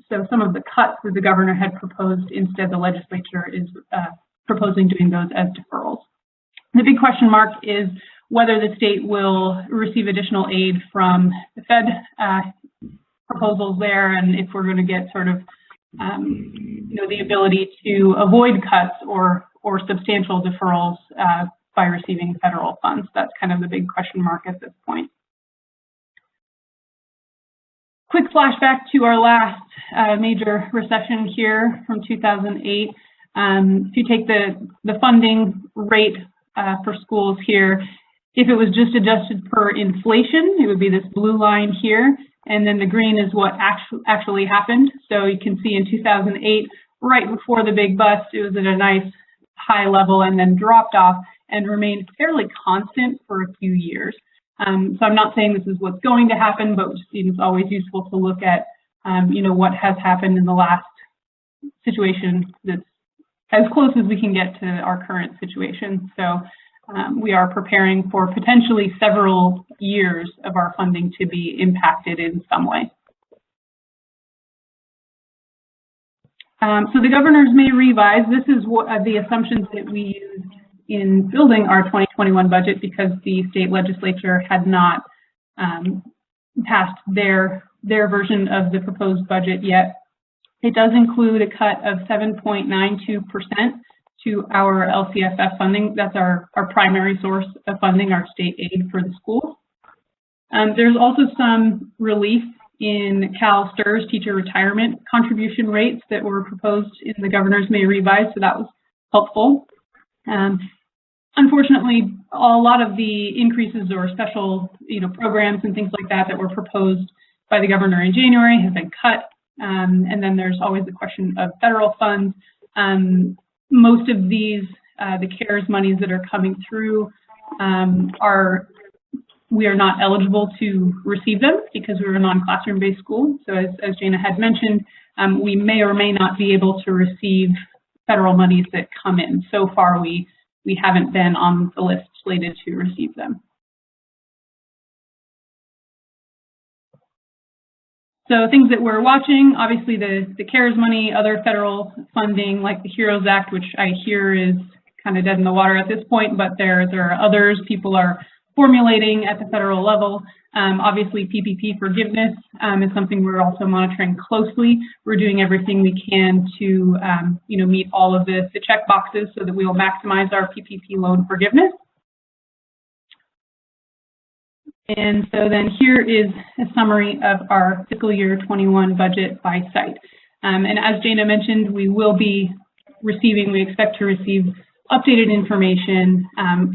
So some of the cuts that the governor had proposed, instead the legislature is proposing doing those as deferrals. The big question mark is whether the state will receive additional aid from the Fed proposals there, and if we're going to get sort of, the ability to avoid cuts or substantial deferrals by receiving federal funds. That's kind of the big question mark at this point. Quick flashback to our last major recession here from 2008. If you take the funding rate for schools here, if it was just adjusted per inflation, it would be this blue line here, and then the green is what actually happened. So you can see in 2008, right before the big bust, it was at a nice high level and then dropped off and remained fairly constant for a few years. So I'm not saying this is what's going to happen, but it's always useful to look at, what has happened in the last situation that's as close as we can get to our current situation. So we are preparing for potentially several years of our funding to be impacted in some way. So the governor's May revise. This is what the assumptions that we used in building our 2021 budget because the state legislature had not passed their version of the proposed budget yet. It does include a cut of 7.92% to our LCFF funding. That's our primary source of funding, our state aid for the schools. There's also some relief in CalSTRS teacher retirement contribution rates that were proposed in the governor's May revise, so that was helpful. Unfortunately, a lot of the increases or special, programs and things like that were proposed by the governor in January have been cut. And then there's always the question of federal funds. Most of these, the CARES monies that are coming through, we are not eligible to receive them because we're a non-classroom based school. So as Jana had mentioned, we may or may not be able to receive federal monies that come in. So far, we haven't been on the list slated to receive them. So things that we're watching, obviously the CARES money, other federal funding like the HEROES Act, which I hear is kind of dead in the water at this point, but there are others people are formulating at the federal level. Obviously PPP forgiveness is something we're also monitoring closely. We're doing everything we can to meet all of the check boxes so that we will maximize our PPP loan forgiveness. And so then here is a summary of our fiscal year 21 budget by site. And as Jana mentioned, we expect to receive updated information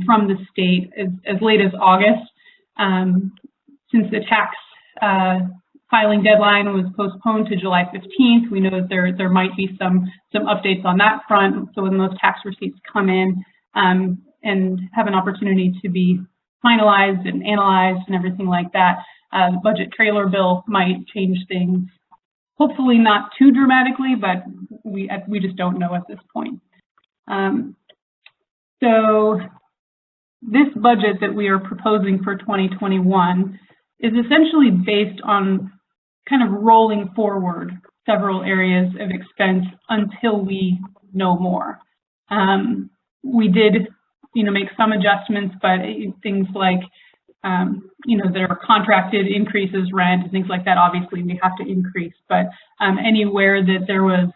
from the state as late as August. Since the tax filing deadline was postponed to July 15th, we know that there might be some updates on that front. So when those tax receipts come in and have an opportunity to be finalized and analyzed and everything like that, the budget trailer bill might change things. Hopefully not too dramatically, but we just don't know at this point. So this budget that we are proposing for 2021 is essentially based on kind of rolling forward several areas of expense until we know more. We did make some adjustments, but things like, there are contracted increases, rent, and things like that, obviously we have to increase. But anywhere that there was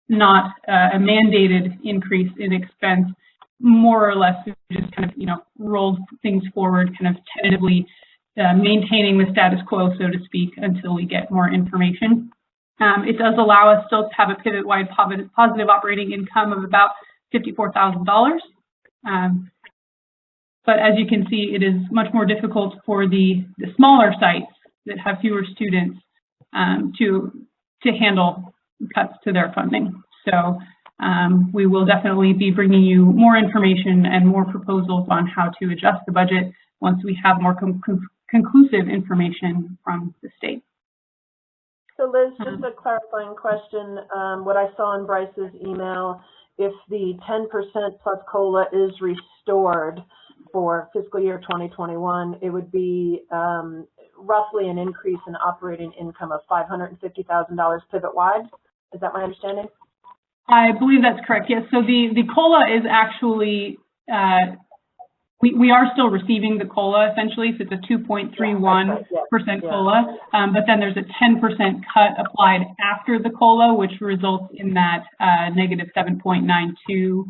not a mandated increase in expense, more or less, we just kind of, rolled things forward, kind of tentatively maintaining the status quo, so to speak, until we get more information. It does allow us still to have a pivot-wide positive operating income of about $54,000. But as you can see, it is much more difficult for the smaller sites that have fewer students to handle cuts to their funding. So we will definitely be bringing you more information and more proposals on how to adjust the budget once we have more conclusive information from the state. So Liz, just a clarifying question. What I saw in Bryce's email, if the 10% plus COLA is restored for fiscal year 2021, it would be roughly an increase in operating income of $550,000 pivot-wide. Is that my understanding? I believe that's correct, yes. So the COLA is actually, we are still receiving the COLA essentially, so it's a 2.31% COLA, but then there's a 10% cut applied after the COLA, which results in that negative 7.92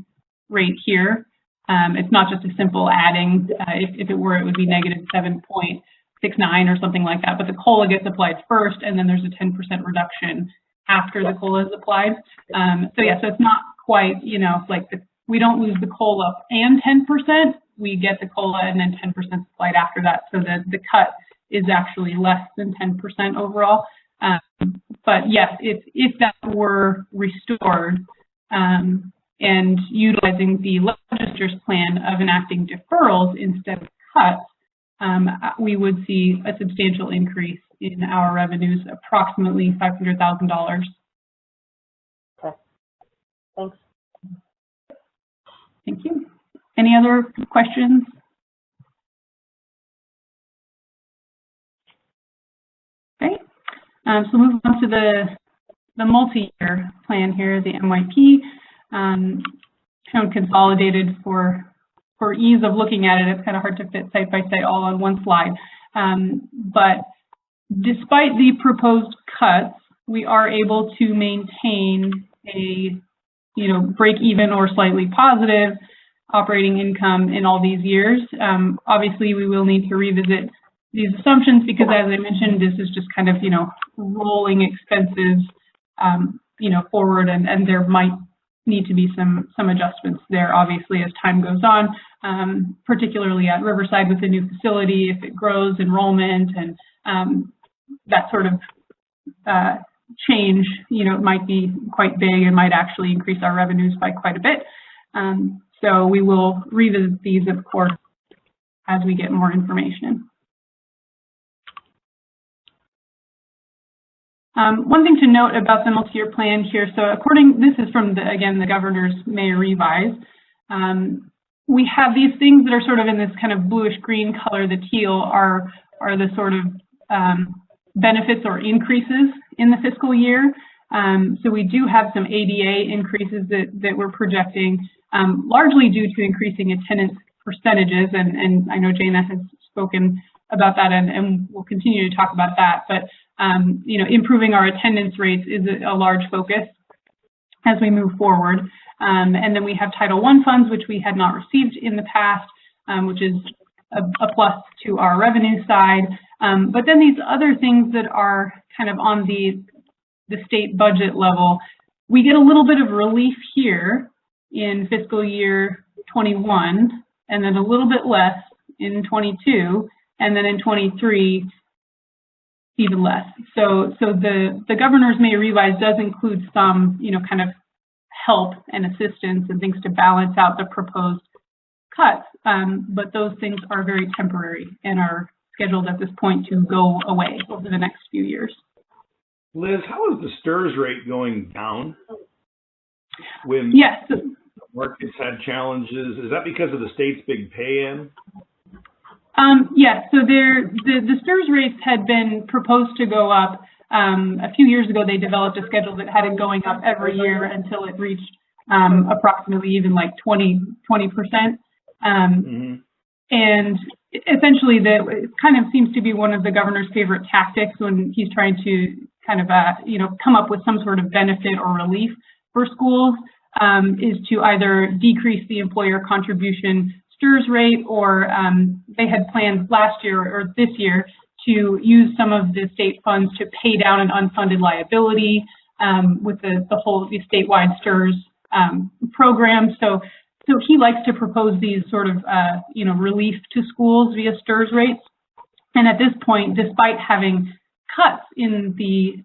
rate here. It's not just a simple adding. If it were, it would be negative 7.69 or something like that, but the COLA gets applied first, and then there's a 10% reduction after the COLA is applied. So yeah, so it's not quite, we don't lose the COLA and 10%, we get the COLA and then 10% applied after that. So the cut is actually less than 10% overall. But yes, if that were restored and utilizing the legislature's plan of enacting deferrals instead of cuts, we would see a substantial increase in our revenues, approximately $500,000. Okay, thanks. Thank you. Any other questions? Okay, so moving on to the multi-year plan here, the MYP, shown consolidated for ease of looking at it. It's kind of hard to fit site by site all on one slide, but despite the proposed cuts, we are able to maintain a, break even or slightly positive operating income in all these years. Obviously, we will need to revisit these assumptions because, as I mentioned, this is just kind of, rolling expenses, forward, and there might need to be some adjustments there, obviously, as time goes on, particularly at Riverside with the new facility, if it grows enrollment and that sort of change, it might be quite big and might actually increase our revenues by quite a bit. So we will revisit these, of course, as we get more information. One thing to note about the multi-year plan here, so this is from, again, the governor's May revise. We have these things that are sort of in this kind of bluish-green color. The teal are the sort of benefits or increases in the fiscal year. So we do have some ADA increases that we're projecting, largely due to increasing attendance percentages, and I know Jana has spoken about that, and we'll continue to talk about that, but improving our attendance rates is a large focus as we move forward. And then we have Title I funds, which we had not received in the past, which is a plus to our revenue side. But then these other things that are kind of on the state budget level, we get a little bit of relief here in fiscal year 21, and then a little bit less in 22, and then in 23, even less. So the governor's May revise does include some, kind of help and assistance and things to balance out the proposed cuts, but those things are very temporary and are scheduled at this point to go away over the next few years. Liz, how is the STRS rate going down when yes. markets had challenges? Is that because of the state's big pay-in? Yes, so the STRS rates had been proposed to go up. A few years ago, they developed a schedule that had it going up every year until it reached approximately even like 20%. And essentially, it kind of seems to be one of the governor's favorite tactics when he's trying to kind of, come up with some sort of benefit or relief for schools, is to either decrease the employer contribution STRS rate, or they had planned last year or this year to use some of the state funds to pay down an unfunded liability with the whole statewide STRS program. So he likes to propose these sort of relief to schools via STRS rates. And at this point, despite having cuts in the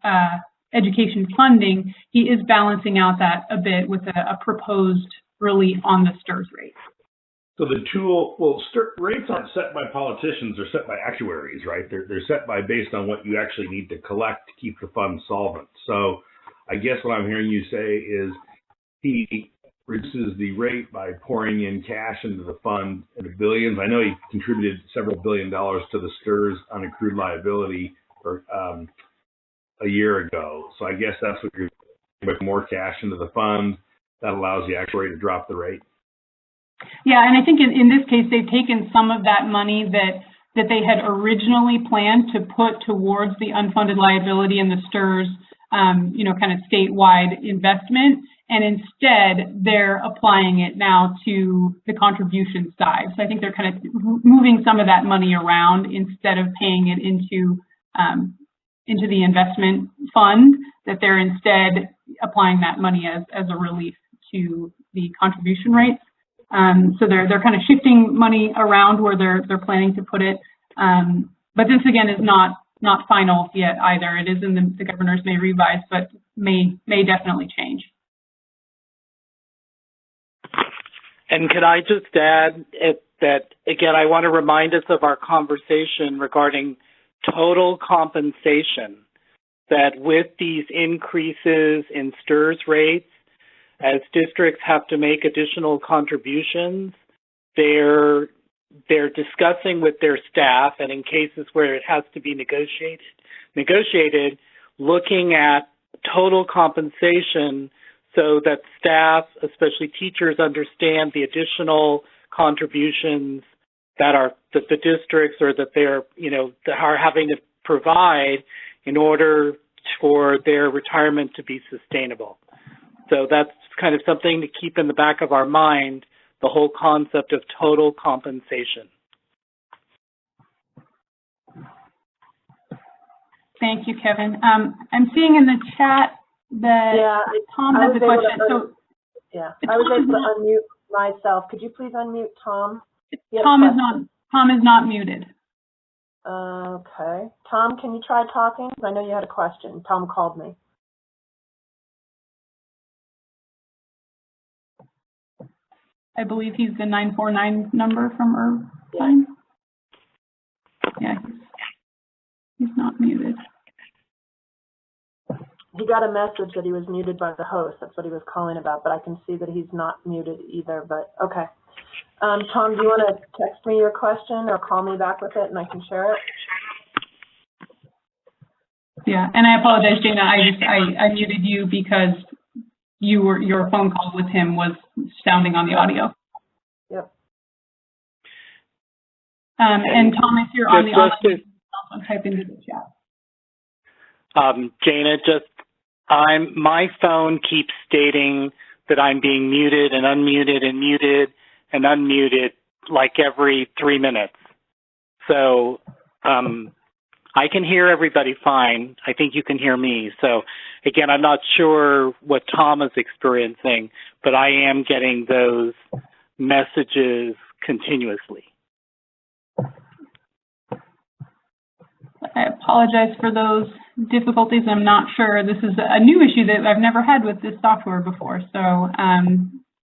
education funding, he is balancing out that a bit with a proposed relief on the STRS rate. So rates aren't set by politicians, they're set by actuaries, right? They're set based on what you actually need to collect to keep the fund solvent. So I guess what I'm hearing you say is he reduces the rate by pouring in cash into the fund in the billions. I know he contributed several $1 billion to the STRS unaccrued liability a year ago. So I guess that's what you're doing, more cash into the fund. That allows the actuary to drop the rate. Yeah, and I think in this case, they've taken some of that money that they had originally planned to put towards the unfunded liability and the STRS, kind of statewide investment, and instead they're applying it now to the contribution side. So I think they're kind of moving some of that money around instead of paying it into the investment fund, that they're instead applying that money as a relief to the contribution rates. So they're kind of shifting money around where they're planning to put it. But this again is not final yet either. It is in the governor's May revise, but may definitely change. And could I just add that, again, I want to remind us of our conversation regarding total compensation, that with these increases in STRS rates, as districts have to make additional contributions, they're discussing with their staff, and in cases where it has to be negotiated, looking at total compensation so that staff, especially teachers, understand the additional contributions that the districts or that they're, that are having to provide in order for their retirement to be sustainable. So that's kind of something to keep in the back of our mind, the whole concept of total compensation. Thank you, Kevin. I'm seeing in the chat that Tom has a question. I was able to unmute myself. Could you please unmute Tom? Tom is not muted. Okay. Tom, can you try talking? I know you had a question. Tom called me. I believe he's the 949 number from Irvine. Yeah, he's not muted. He got a message that he was muted by the host. That's what he was calling about, but I can see that he's not muted either, but okay. Tom, do you want to text me your question or call me back with it and I can share it? Yeah, and I apologize, Jana. I muted you because your phone call with him was sounding on the audio. Yep. And Tom, if you're on the audio, also type into the chat. Jana, my phone keeps stating that I'm being muted and unmuted and muted and unmuted like every 3 minutes. So I can hear everybody fine. I think you can hear me. So again, I'm not sure what Tom is experiencing, but I am getting those messages continuously. I apologize for those difficulties. I'm not sure. This is a new issue that I've never had with this software before. So,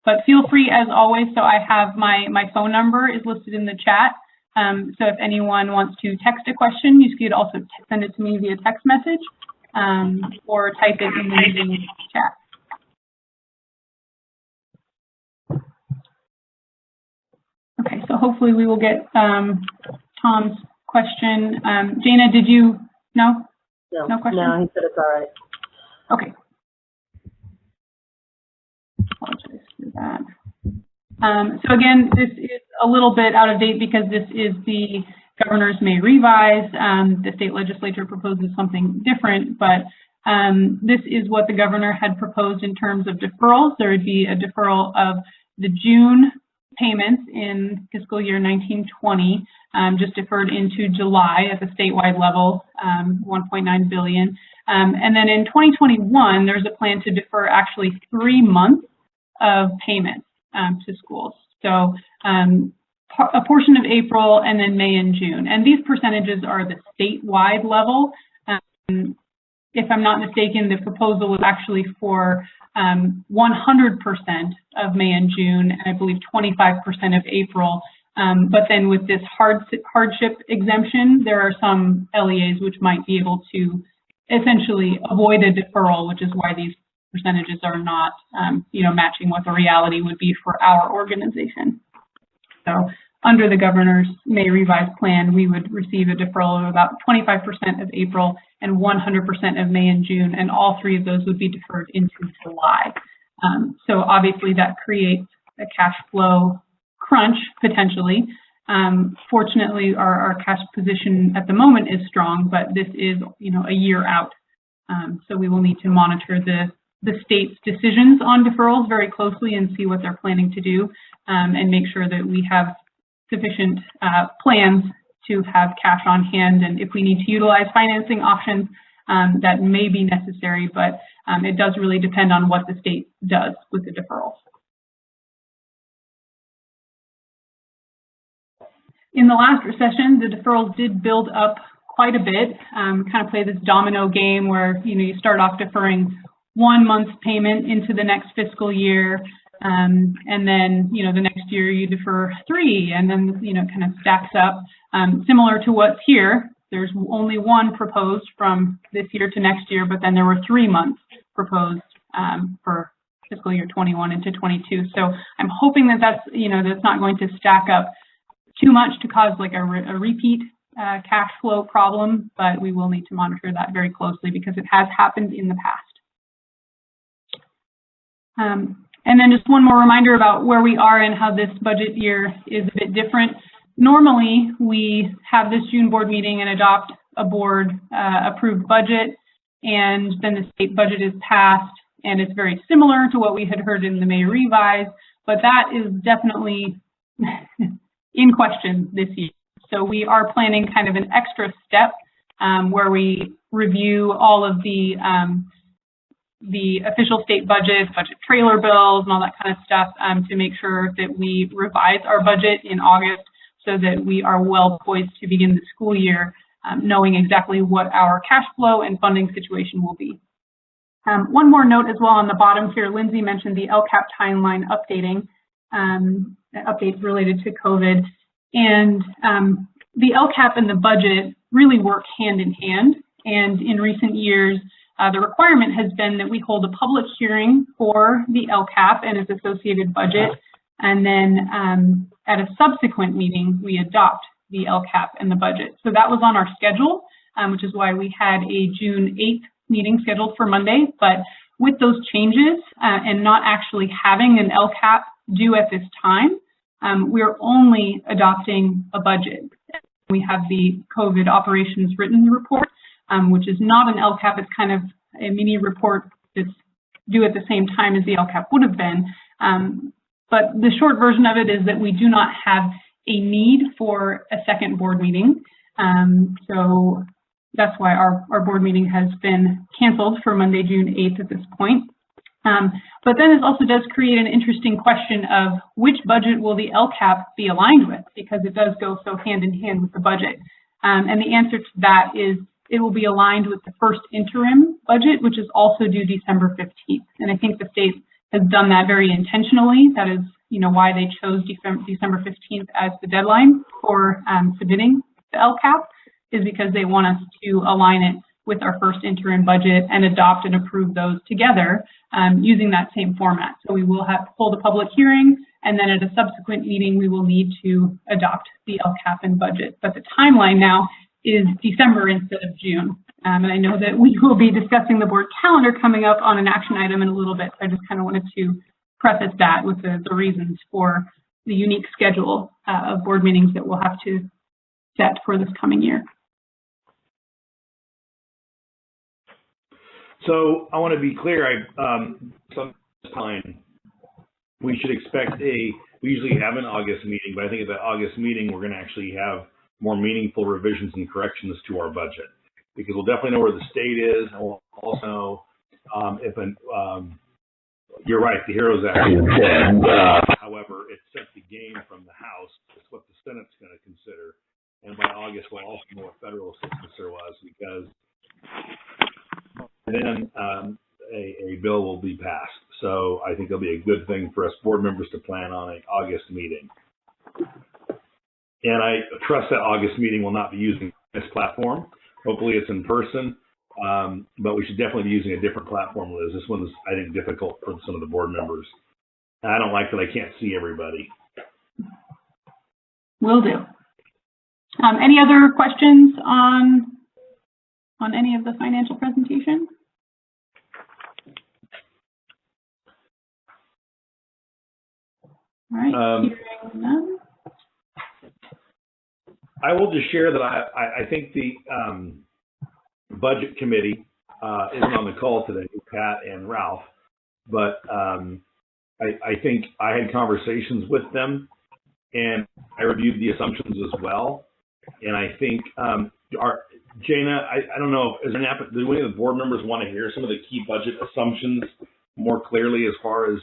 but feel free as always. So I have my phone number is listed in the chat. So if anyone wants to text a question, you could also send it to me via text message or type it in the meeting chat. Okay, so hopefully we will get Tom's question. Jana, did you? No? No question? No, he said it's all right. Okay. Apologize for that. So again, this is a little bit out of date because this is the governors may revise. The state legislature proposes something different, but this is what the governor had proposed in terms of deferrals. There would be a deferral of the June payments in fiscal year 1920, just deferred into July at the statewide level, 1.9 billion. And then in 2021, there's a plan to defer actually 3 months of payments to schools. So a portion of April and then May and June. And these percentages are the statewide level. If I'm not mistaken, the proposal was actually for 100% of May and June, and I believe 25% of April. But then with this hardship exemption, there are some LEAs which might be able to essentially avoid a deferral, which is why these percentages are not, matching what the reality would be for our organization. So under the governor's May revised plan, we would receive a deferral of about 25% of April and 100% of May and June, and all three of those would be deferred into July. So obviously that creates a cash flow crunch potentially. Fortunately, our cash position at the moment is strong, but this is, a year out. So we will need to monitor the state's decisions on deferrals very closely and see what they're planning to do, and make sure that we have sufficient plans to have cash on hand. And if we need to utilize financing options, that may be necessary, but it does really depend on what the state does with the deferrals. In the last recession, the deferrals did build up quite a bit, kind of play this domino game where, you start off deferring 1 month's payment into the next fiscal year, and then, the next year you defer 3, and then, kind of stacks up. Similar to what's here, there's only 1 proposed from this year to next year, but then there were 3 months proposed for fiscal year 21 into 22. So I'm hoping that that's, that's not going to stack up too much to cause like a repeat cash flow problem, but we will need to monitor that very closely because it has happened in the past. And then just one more reminder about where we are and how this budget year is a bit different. Normally, we have this June board meeting and adopt a board approved budget, and then the state budget is passed, and it's very similar to what we had heard in the May revise, but that is definitely in question this year. So we are planning kind of an extra step where we review all of the official state budget trailer bills and all that kind of stuff to make sure that we revise our budget in August so that we are well poised to begin the school year knowing exactly what our cash flow and funding situation will be. One more note as well on the bottom here, Lindsay mentioned the LCAP timeline updating, updates related to COVID. And the LCAP and the budget really work hand in hand. And in recent years, the requirement has been that we hold a public hearing for the LCAP and its associated budget. And then at a subsequent meeting, we adopt the LCAP and the budget. So that was on our schedule, which is why we had a June 8th meeting scheduled for Monday. But with those changes and not actually having an LCAP due at this time, we're only adopting a budget. We have the COVID operations written report, which is not an LCAP. It's kind of a mini report that's due at the same time as the LCAP would have been. But the short version of it is that we do not have a need for a second board meeting. So that's why our board meeting has been canceled for Monday, June 8th at this point. But then it also does create an interesting question of which budget will the LCAP be aligned with, because it does go so hand in hand with the budget. And the answer to that is it will be aligned with the first interim budget, which is also due December 15th. And I think the state has done that very intentionally. That is, why they chose December 15th as the deadline for submitting the LCAP, is because they want us to align it with our first interim budget and adopt and approve those together using that same format. So we will hold a public hearing, and then at a subsequent meeting, we will need to adopt the LCAP and budget. But the timeline now is December instead of June. And I know that we will be discussing the board calendar coming up on an action item in a little bit. So I just kind of wanted to preface that with the reasons for the unique schedule of board meetings that we'll have to set for this coming year. So I want to be clear, sometime we should expect we usually have an August meeting, but I think at the August meeting, we're going to actually have more meaningful revisions and corrections to our budget, because we'll definitely know where the state is, and we'll also know you're right, the HEROES Act is dead. However, it sets the game from the House. It's what the Senate's going to consider. And by August, we'll also know what federal assistance there was, because then a bill will be passed. So I think it'll be a good thing for us board members to plan on an August meeting. And I trust that August meeting will not be using this platform. Hopefully it's in person, but we should definitely be using a different platform, Liz. This one's, I think, difficult for some of the board members. And I don't like that I can't see everybody. Will do. Any other questions on any of the financial presentation? All right, hearing none. I will just share that I think the budget committee isn't on the call today, Pat and Ralph, but I think I had conversations with them, and I reviewed the assumptions as well. And I think, Jana, I don't know, do any of the board members want to hear some of the key budget assumptions more clearly, as far as,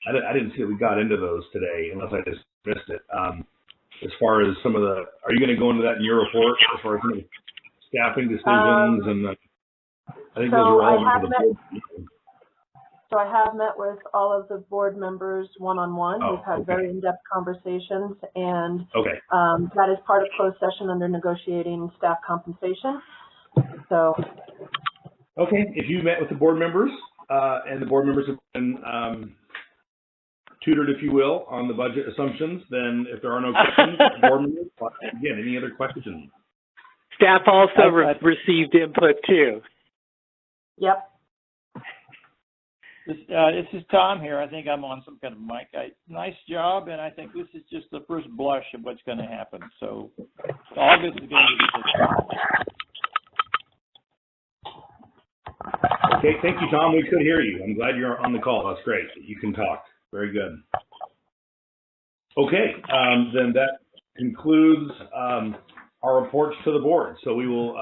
I didn't see that we got into those today, unless I just missed it. As far as some of the, are you going to go into that in your report, as far as some of the staffing decisions and I think those are relevant to the board. So I have met with all of the board members one-on-one. We've had very in-depth conversations, and that is part of closed session under negotiating staff compensation. So. Okay, if you met with the board members and the board members have been tutored, if you will, on the budget assumptions, then if there are no questions, board members, again, any other questions? Staff also received input too. Yep. This is Tom here. I think I'm on some kind of mic. Nice job, and I think this is just the first blush of what's going to happen. So August is going to be Okay, thank you, Tom. We could hear you. I'm glad you're on the call. That's great. You can talk. Very good. Okay, then that concludes our reports to the board. So we will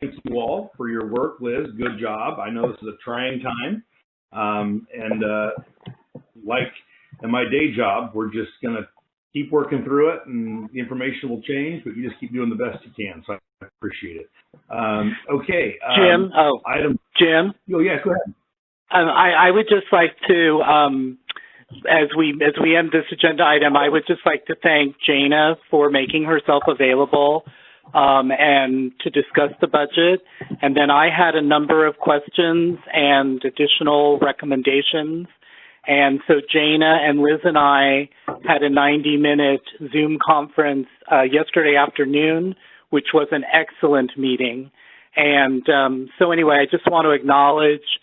thank you all for your work. Liz, good job. I know this is a trying time. Like in my day job, we're just going to keep working through it, and the information will change, but you just keep doing the best you can. So I appreciate it. Okay. Jim. Jim. Oh, yeah, go ahead. I would just like to, as we end this agenda item, I would just like to thank Jana for making herself available and to discuss the budget. And then I had a number of questions and additional recommendations. And so Jana and Liz and I had a 90-minute Zoom conference yesterday afternoon, which was an excellent meeting. And so anyway, I just want to acknowledge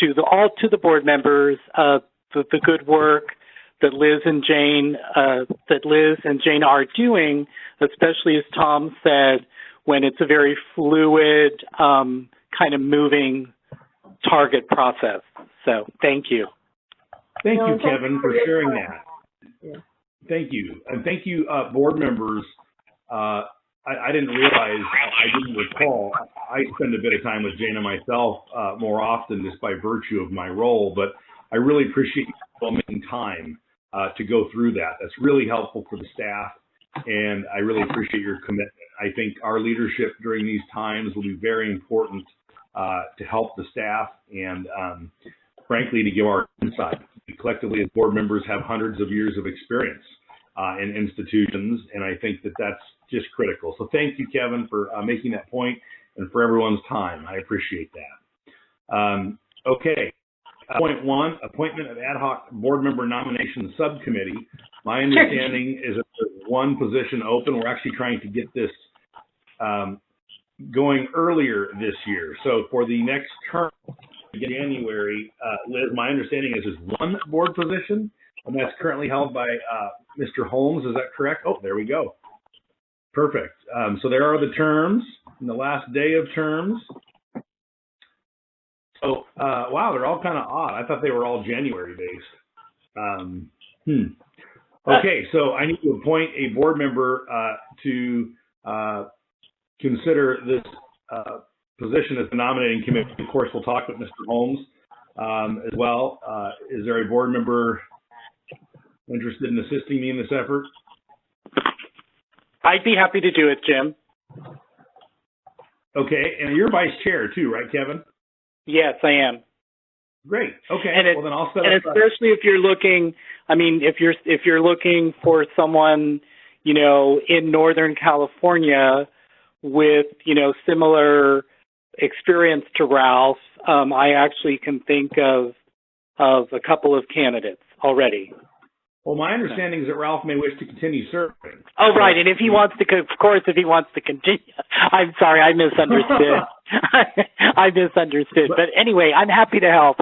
to the board members the good work that Liz and Jane are doing, especially as Tom said, when it's a very fluid kind of moving target process. So thank you. Thank you, Kevin, for sharing that. Yeah. Thank you. And thank you, board members. I didn't realize, I didn't recall, I spend a bit of time with Jana myself more often just by virtue of my role, but I really appreciate you making time to go through that. That's really helpful for the staff, and I really appreciate your commitment. I think our leadership during these times will be very important to help the staff and frankly, to give our insight. We collectively as board members have hundreds of years of experience in institutions, and I think that that's just critical. So thank you, Kevin, for making that point and for everyone's time. I appreciate that. Okay, point one, appointment of ad hoc board member nomination subcommittee. My understanding is that there's one position open. We're actually trying to get this going earlier this year. So for the next term, January, Liz, my understanding is there's one board position, and that's currently held by Mr. Holmes. Is that correct? Oh, there we go. Perfect. So there are the terms, and the last day of terms. So, wow, they're all kind of odd. I thought they were all January-based. Okay, so I need to appoint a board member to consider this position as the nominating committee. Of course, we'll talk with Mr. Holmes as well. Is there a board member interested in assisting me in this effort? I'd be happy to do it, Jim. Okay, and you're vice chair too, right, Kevin? Yes, I am. Great. Okay. Well, then I'll set up. And especially if you're looking, I mean, if you're looking for someone, you know, in Northern California with, you know, similar experience to Ralph, I actually can think of a couple of candidates already. Well, my understanding is that Ralph may wish to continue serving. Oh, right. And if he wants to, of course, if he wants to continue, I'm sorry, I misunderstood. I misunderstood. But anyway, I'm happy to help.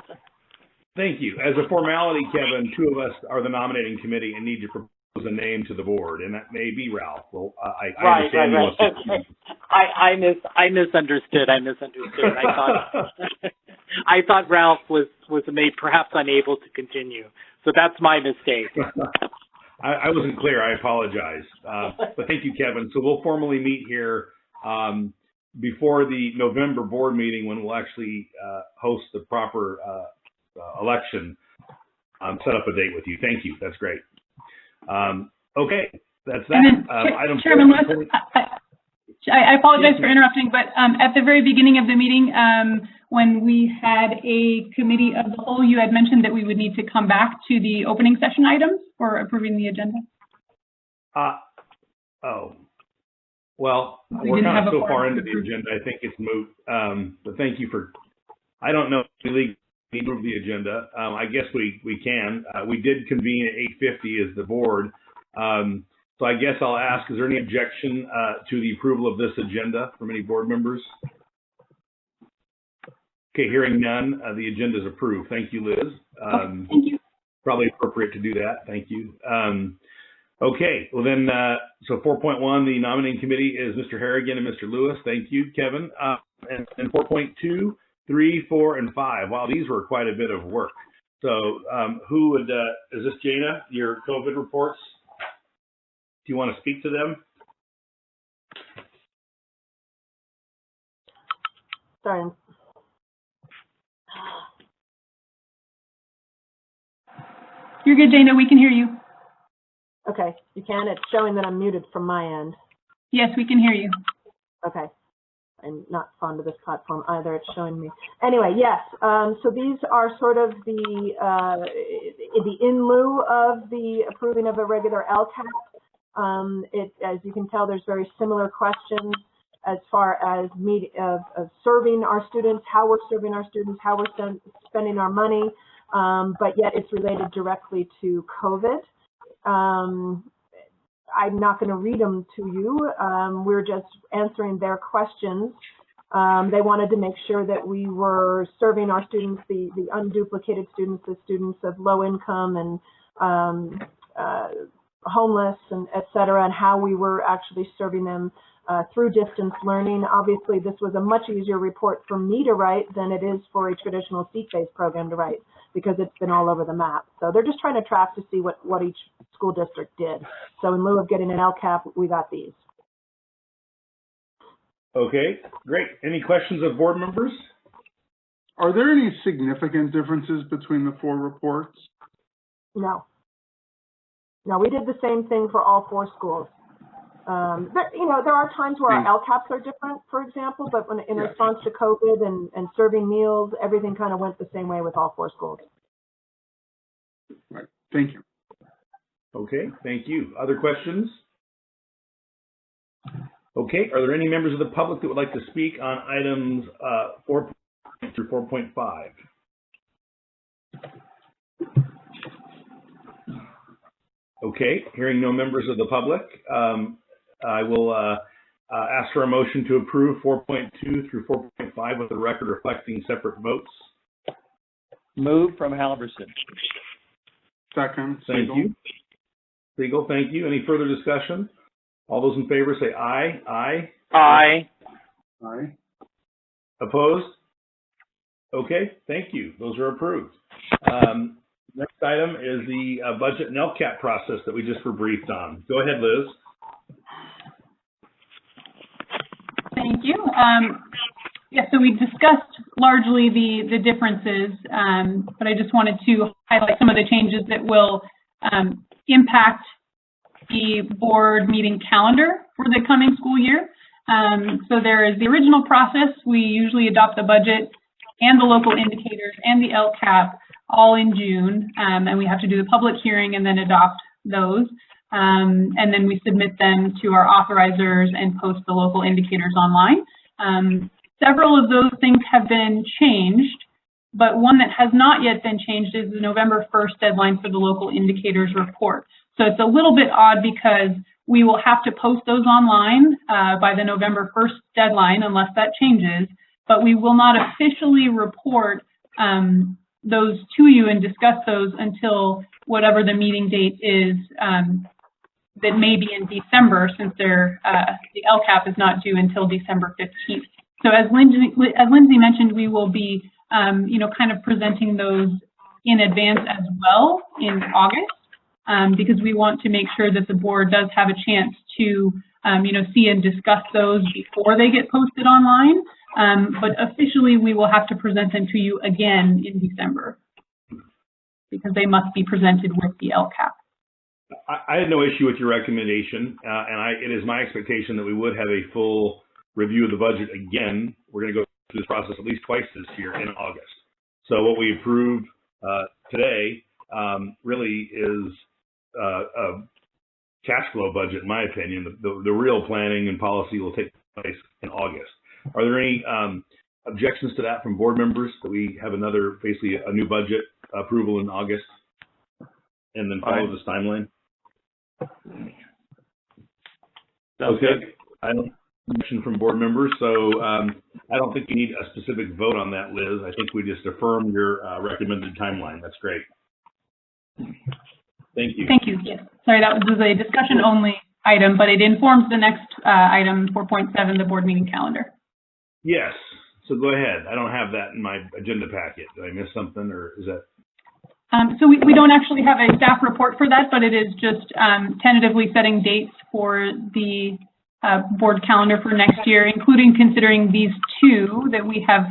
Thank you. As a formality, Kevin, two of us are the nominating committee and need to propose a name to the board, and that may be Ralph. Well, I understand you want to. I misunderstood. I thought Ralph was perhaps unable to continue. So that's my mistake. I wasn't clear. I apologize. But thank you, Kevin. So we'll formally meet here before the November board meeting when we'll actually host the proper election. Set up a date with you. Thank you. That's great. Okay, that's that. Then, Chairman Lewis, I apologize for interrupting, but at the very beginning of the meeting, when we had a committee of the whole, you had mentioned that we would need to come back to the opening session items for approving the agenda. Oh, well, we're kind of so far into the agenda, I think it's moot. But thank you for, I don't know if we legally move the agenda. I guess we can. We did convene at 8:50 as the board. So I guess I'll ask, is there any objection to the approval of this agenda from any board members? Okay, hearing none, the agenda is approved. Thank you, Liz. Thank you. Probably appropriate to do that. Thank you. Okay, well then, so 4.1, the nominating committee is Mr. Harrigan and Mr. Lewis. Thank you, Kevin. And 4.2, 3, 4, and 5. Wow, these were quite a bit of work. So who would, is this Jana, your COVID reports? Do you want to speak to them? Sorry. You're good, Jana. We can hear you. Okay, you can. It's showing that I'm muted from my end. Yes, we can hear you. Okay. I'm not fond of this platform either. It's showing me. Anyway, yes. So these are sort of the in lieu of the approving of a regular LCAP. As you can tell, there's very similar questions as far as of serving our students, how we're serving our students, how we're spending our money, but yet it's related directly to COVID. I'm not going to read them to you. We're just answering their questions. They wanted to make sure that we were serving our students, the unduplicated students, the students of low income and homeless, and et cetera, and how we were actually serving them through distance learning. Obviously, this was a much easier report for me to write than it is for a traditional seat-based program to write, because it's been all over the map. So they're just trying to track to see what each school district did. So in lieu of getting an LCAP, we got these. Okay, great. Any questions of board members? Are there any significant differences between the 4 reports? No. No, we did the same thing for all 4 schools. There are times where our LCAPs are different, for example, but in response to COVID and serving meals, everything kind of went the same way with all 4 schools. Right. Thank you. Okay, thank you. Other questions? Okay, are there any members of the public that would like to speak on items 4 through 4.5? Okay, hearing no members of the public, I will ask for a motion to approve 4.2 through 4.5 with the record reflecting separate votes. Move from Halverson. Second. Thank you. Siegel, thank you. Any further discussion? All those in favor say aye. Aye. Aye. Aye. Opposed? Okay, thank you. Those are approved. Next item is the budget and LCAP process that we just were briefed on. Go ahead, Liz. Thank you. So we discussed largely the differences, but I just wanted to highlight some of the changes that will impact the board meeting calendar for the coming school year. So there is the original process. We usually adopt the budget and the local indicators and the LCAP all in June, and we have to do the public hearing and then adopt those. And then we submit them to our authorizers and post the local indicators online. Several of those things have been changed, but one that has not yet been changed is the November 1st deadline for the local indicators report. So it's a little bit odd because we will have to post those online by the November 1st deadline unless that changes, but we will not officially report those to you and discuss those until whatever the meeting date is that may be in December, since the LCAP is not due until December 15th. So as Lindsay mentioned, we will be, kind of presenting those in advance as well in August, because we want to make sure that the board does have a chance to, see and discuss those before they get posted online. But officially, we will have to present them to you again in December because they must be presented with the LCAP. I had no issue with your recommendation, and it is my expectation that we would have a full review of the budget again. We're going to go through this process at least twice this year in August. So what we approved today really is a cash flow budget, in my opinion. The real planning and policy will take place in August. Are there any objections to that from board members, that we have basically a new budget approval in August and then follow this timeline? Okay. I don't motion from board members, so I don't think you need a specific vote on that, Liz. I think we just affirm your recommended timeline. That's great. Thank you. Thank you. Yes. Sorry, that was a discussion only item, but it informs the next item, 4.7, the board meeting calendar. Yes. So go ahead. I don't have that in my agenda packet. Did I miss something, or is that? So we don't actually have a staff report for that, but it is just tentatively setting dates for the board calendar for next year, including considering these two that we have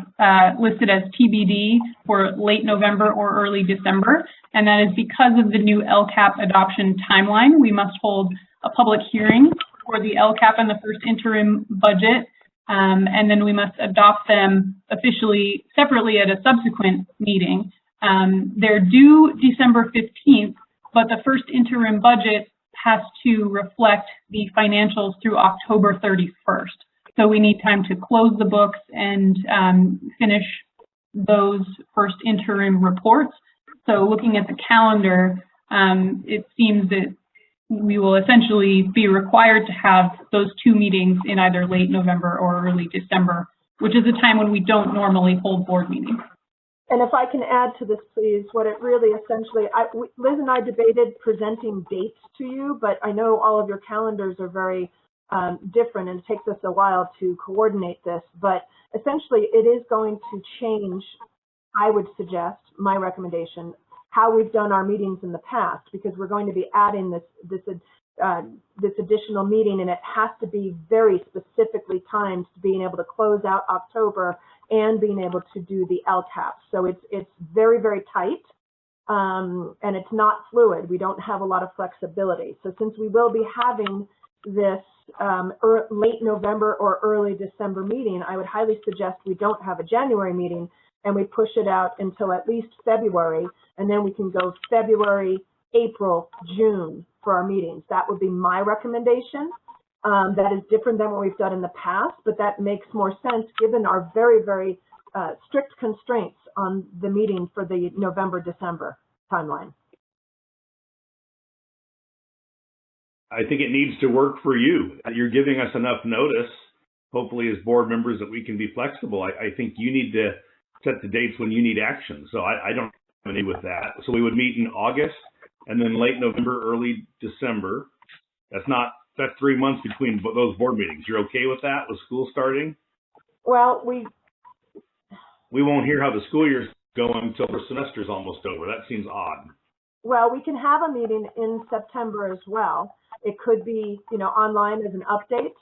listed as TBD for late November or early December. And that is because of the new LCAP adoption timeline. We must hold a public hearing for the LCAP and the first interim budget. And then we must adopt them officially separately at a subsequent meeting. They're due December 15th, but the first interim budget has to reflect the financials through October 31st. So we need time to close the books and finish those first interim reports. So looking at the calendar, it seems that we will essentially be required to have those two meetings in either late November or early December, which is a time when we don't normally hold board meetings. And if I can add to this, please, what it really essentially, Liz and I debated presenting dates to you, but I know all of your calendars are very different and it takes us a while to coordinate this. But essentially, it is going to change, I would suggest, my recommendation, how we've done our meetings in the past, because we're going to be adding this additional meeting, and it has to be very specifically timed to being able to close out October and being able to do the LCAP. So it's very, very tight, and it's not fluid. We don't have a lot of flexibility. So since we will be having this late November or early December meeting, I would highly suggest we don't have a January meeting and we push it out until at least February, and then we can go February, April, June for our meetings. That would be my recommendation. That is different than what we've done in the past, but that makes more sense given our very, very strict constraints on the meeting for the November-December timeline. I think it needs to work for you. You're giving us enough notice, hopefully as board members, that we can be flexible. I think you need to set the dates when you need action. So I don't have any with that. So we would meet in August and then late November, early December. That's 3 months between those board meetings. You're okay with that, with school starting? Well, we won't hear how the school year's going until the semester's almost over. That seems odd. Well, we can have a meeting in September as well. It could be, online as an update,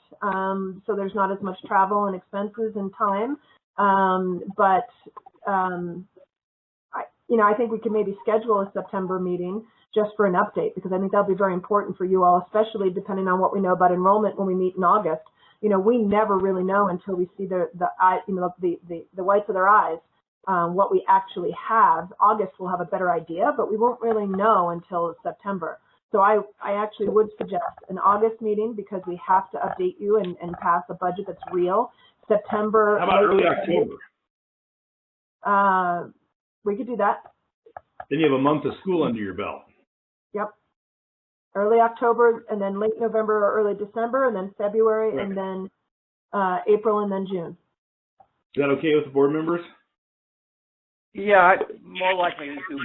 so there's not as much travel and expenses and time. I think we can maybe schedule a September meeting just for an update, because I think that'll be very important for you all, especially depending on what we know about enrollment when we meet in August. We never really know until we see the whites of their eyes, what we actually have. August we'll have a better idea, but we won't really know until September. So I actually would suggest an August meeting, because we have to update you and pass a budget that's real. September. How about early October? We could do that. Then you have a month of school under your belt. Yep. Early October, and then late November or early December, and then February, right. And then April, and then June. Is that okay with the board members? Yeah, I'd more likely to do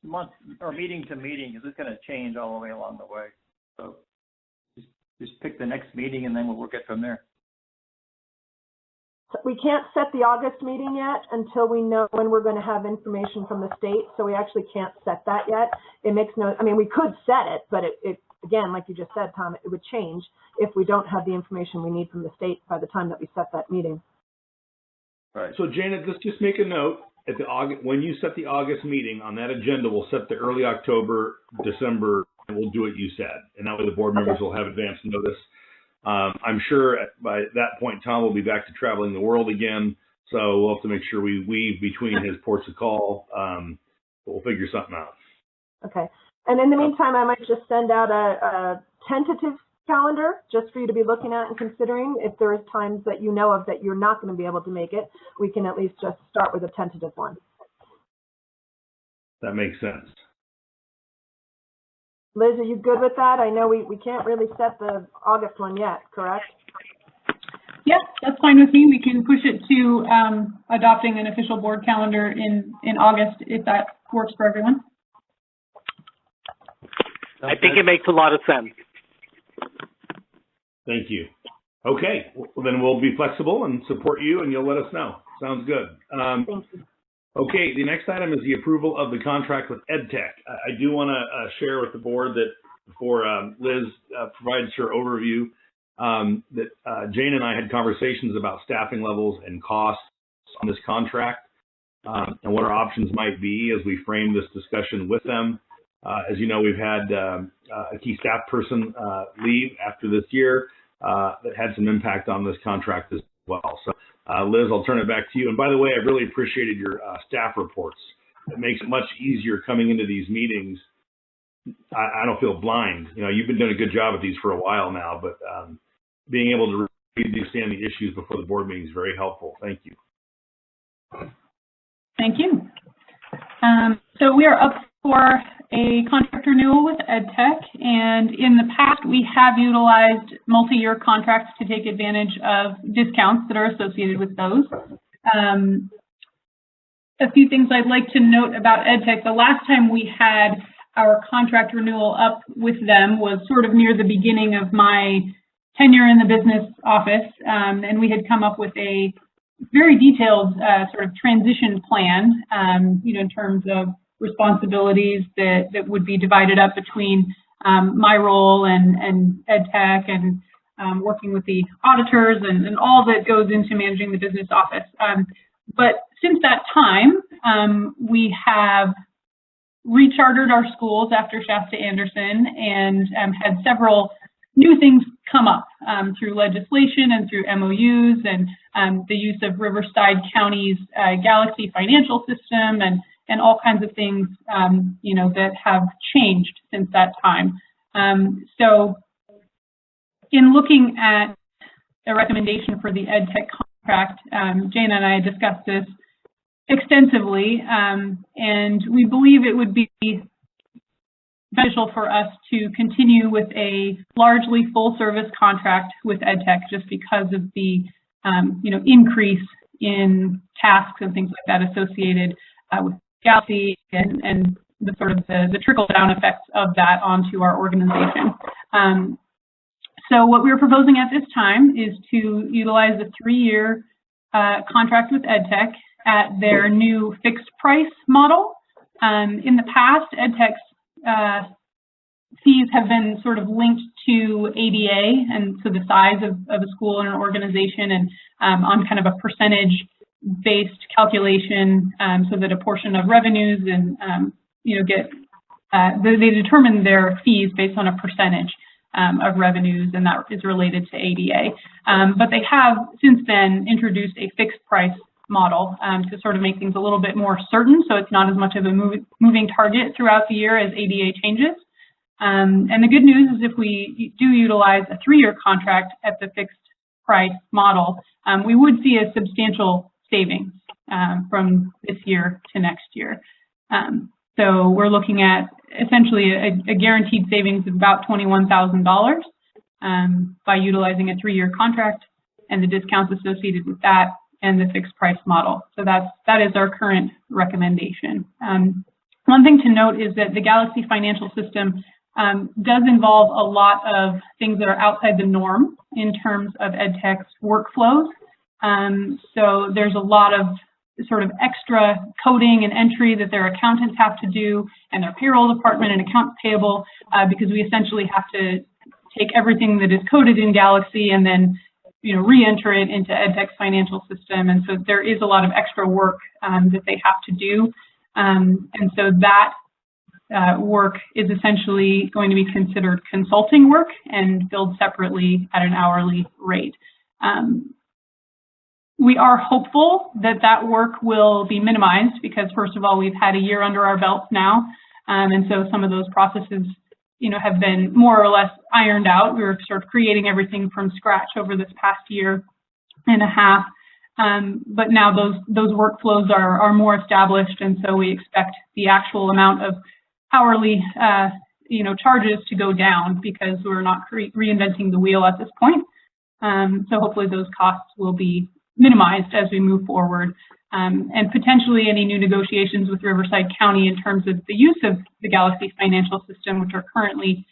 month or meeting to meeting, because it's going to change all the way along the way. So just pick the next meeting, and then we'll work it from there. We can't set the August meeting yet until we know when we're going to have information from the state. So we actually can't set that yet. It makes we could set it, but it again, like you just said, Tom, it would change if we don't have the information we need from the state by the time that we set that meeting. Right. So Janet, let's just make a note at when you set the August meeting on that agenda, we'll set the early October, December, and we'll do what you said. And that way the board members will have advance notice. I'm sure by that point, Tom will be back to traveling the world again. So we'll have to make sure we weave between his ports of call. But we'll figure something out. Okay. And in the meantime, I might just send out a tentative calendar just for you to be looking at and considering. If there is times that you know of that you're not going to be able to make it, we can at least just start with a tentative one. That makes sense. Liz, are you good with that? I know we can't really set the August one yet, correct? Yes, that's fine with me. We can push it to adopting an official board calendar in August, if that works for everyone. I think it makes a lot of sense. Thank you. Okay, well, then we'll be flexible and support you, and you'll let us know. Sounds good. Thank you. Okay, the next item is the approval of the contract with EdTech. I do want to share with the board that before Liz provides her overview, that Jane and I had conversations about staffing levels and costs on this contract and what our options might be as we frame this discussion with them. As you know, we've had a key staff person leave after this year that had some impact on this contract as well. So, Liz, I'll turn it back to you. And by the way, I really appreciated your staff reports. It makes it much easier coming into these meetings. I don't feel blind. You know, you've been doing a good job at these for a while now, but being able to understand the issues before the board meeting is very helpful. Thank you. Thank you. So we are up for a contract renewal with EdTech, and in the past we have utilized multi-year contracts to take advantage of discounts that are associated with those. A few things I'd like to note about EdTech. The last time we had our contract renewal up with them was sort of near the beginning of my tenure in the business office, and we had come up with a very detailed sort of transition plan, you know, in terms of responsibilities that would be divided up between my role and EdTech and working with the auditors and all that goes into managing the business office. But since that time, we have rechartered our schools after Shasta Anderson and had several new things come up through legislation and through MOUs and the use of Riverside County's Galaxy financial system and all kinds of things, you know, that have changed since that time. So in looking at a recommendation for the EdTech contract, Jane and I discussed this extensively, and we believe it would be beneficial for us to continue with a largely full-service contract with EdTech just because of the you know, increase in tasks and things like that associated with Galaxy and the sort of the trickle-down effects of that onto our organization. So what we're proposing at this time is to utilize a 3-year contract with EdTech at their new fixed price model. In the past, EdTech's fees have been sort of linked to ADA and so the size of a school and an organization, and on kind of a percentage-based calculation, so that a portion of revenues and you know, they determine their fees based on a percentage of revenues, and that is related to ADA. But they have since then introduced a fixed price model to sort of make things a little bit more certain, so it's not as much of a moving target throughout the year as ADA changes. And the good news is if we do utilize a 3-year contract at the fixed price model, we would see a substantial savings from this year to next year. So we're looking at essentially a guaranteed savings of about $21,000 by utilizing a 3-year contract and the discounts associated with that and the fixed price model. So that is our current recommendation. One thing to note is that the Galaxy financial system does involve a lot of things that are outside the norm in terms of EdTech's workflows. So there's a lot of sort of extra coding and entry that their accountants have to do, and their payroll department and accounts payable, because we essentially have to take everything that is coded in Galaxy and then, you know, re-enter it into EdTech's financial system. And so there is a lot of extra work that they have to do. And so that work is essentially going to be considered consulting work and billed separately at an hourly rate. We are hopeful that that work will be minimized because, first of all, we've had a year under our belts now, and so some of those processes, you know, have been more or less ironed out. We were sort of creating everything from scratch over this past year and a half, but now those workflows are more established, and so we expect the actual amount of hourly, you know, charges to go down because we're not reinventing the wheel at this point. So hopefully those costs will be minimized as we move forward, and potentially any new negotiations with Riverside County in terms of the use of the Galaxy financial system, which are currently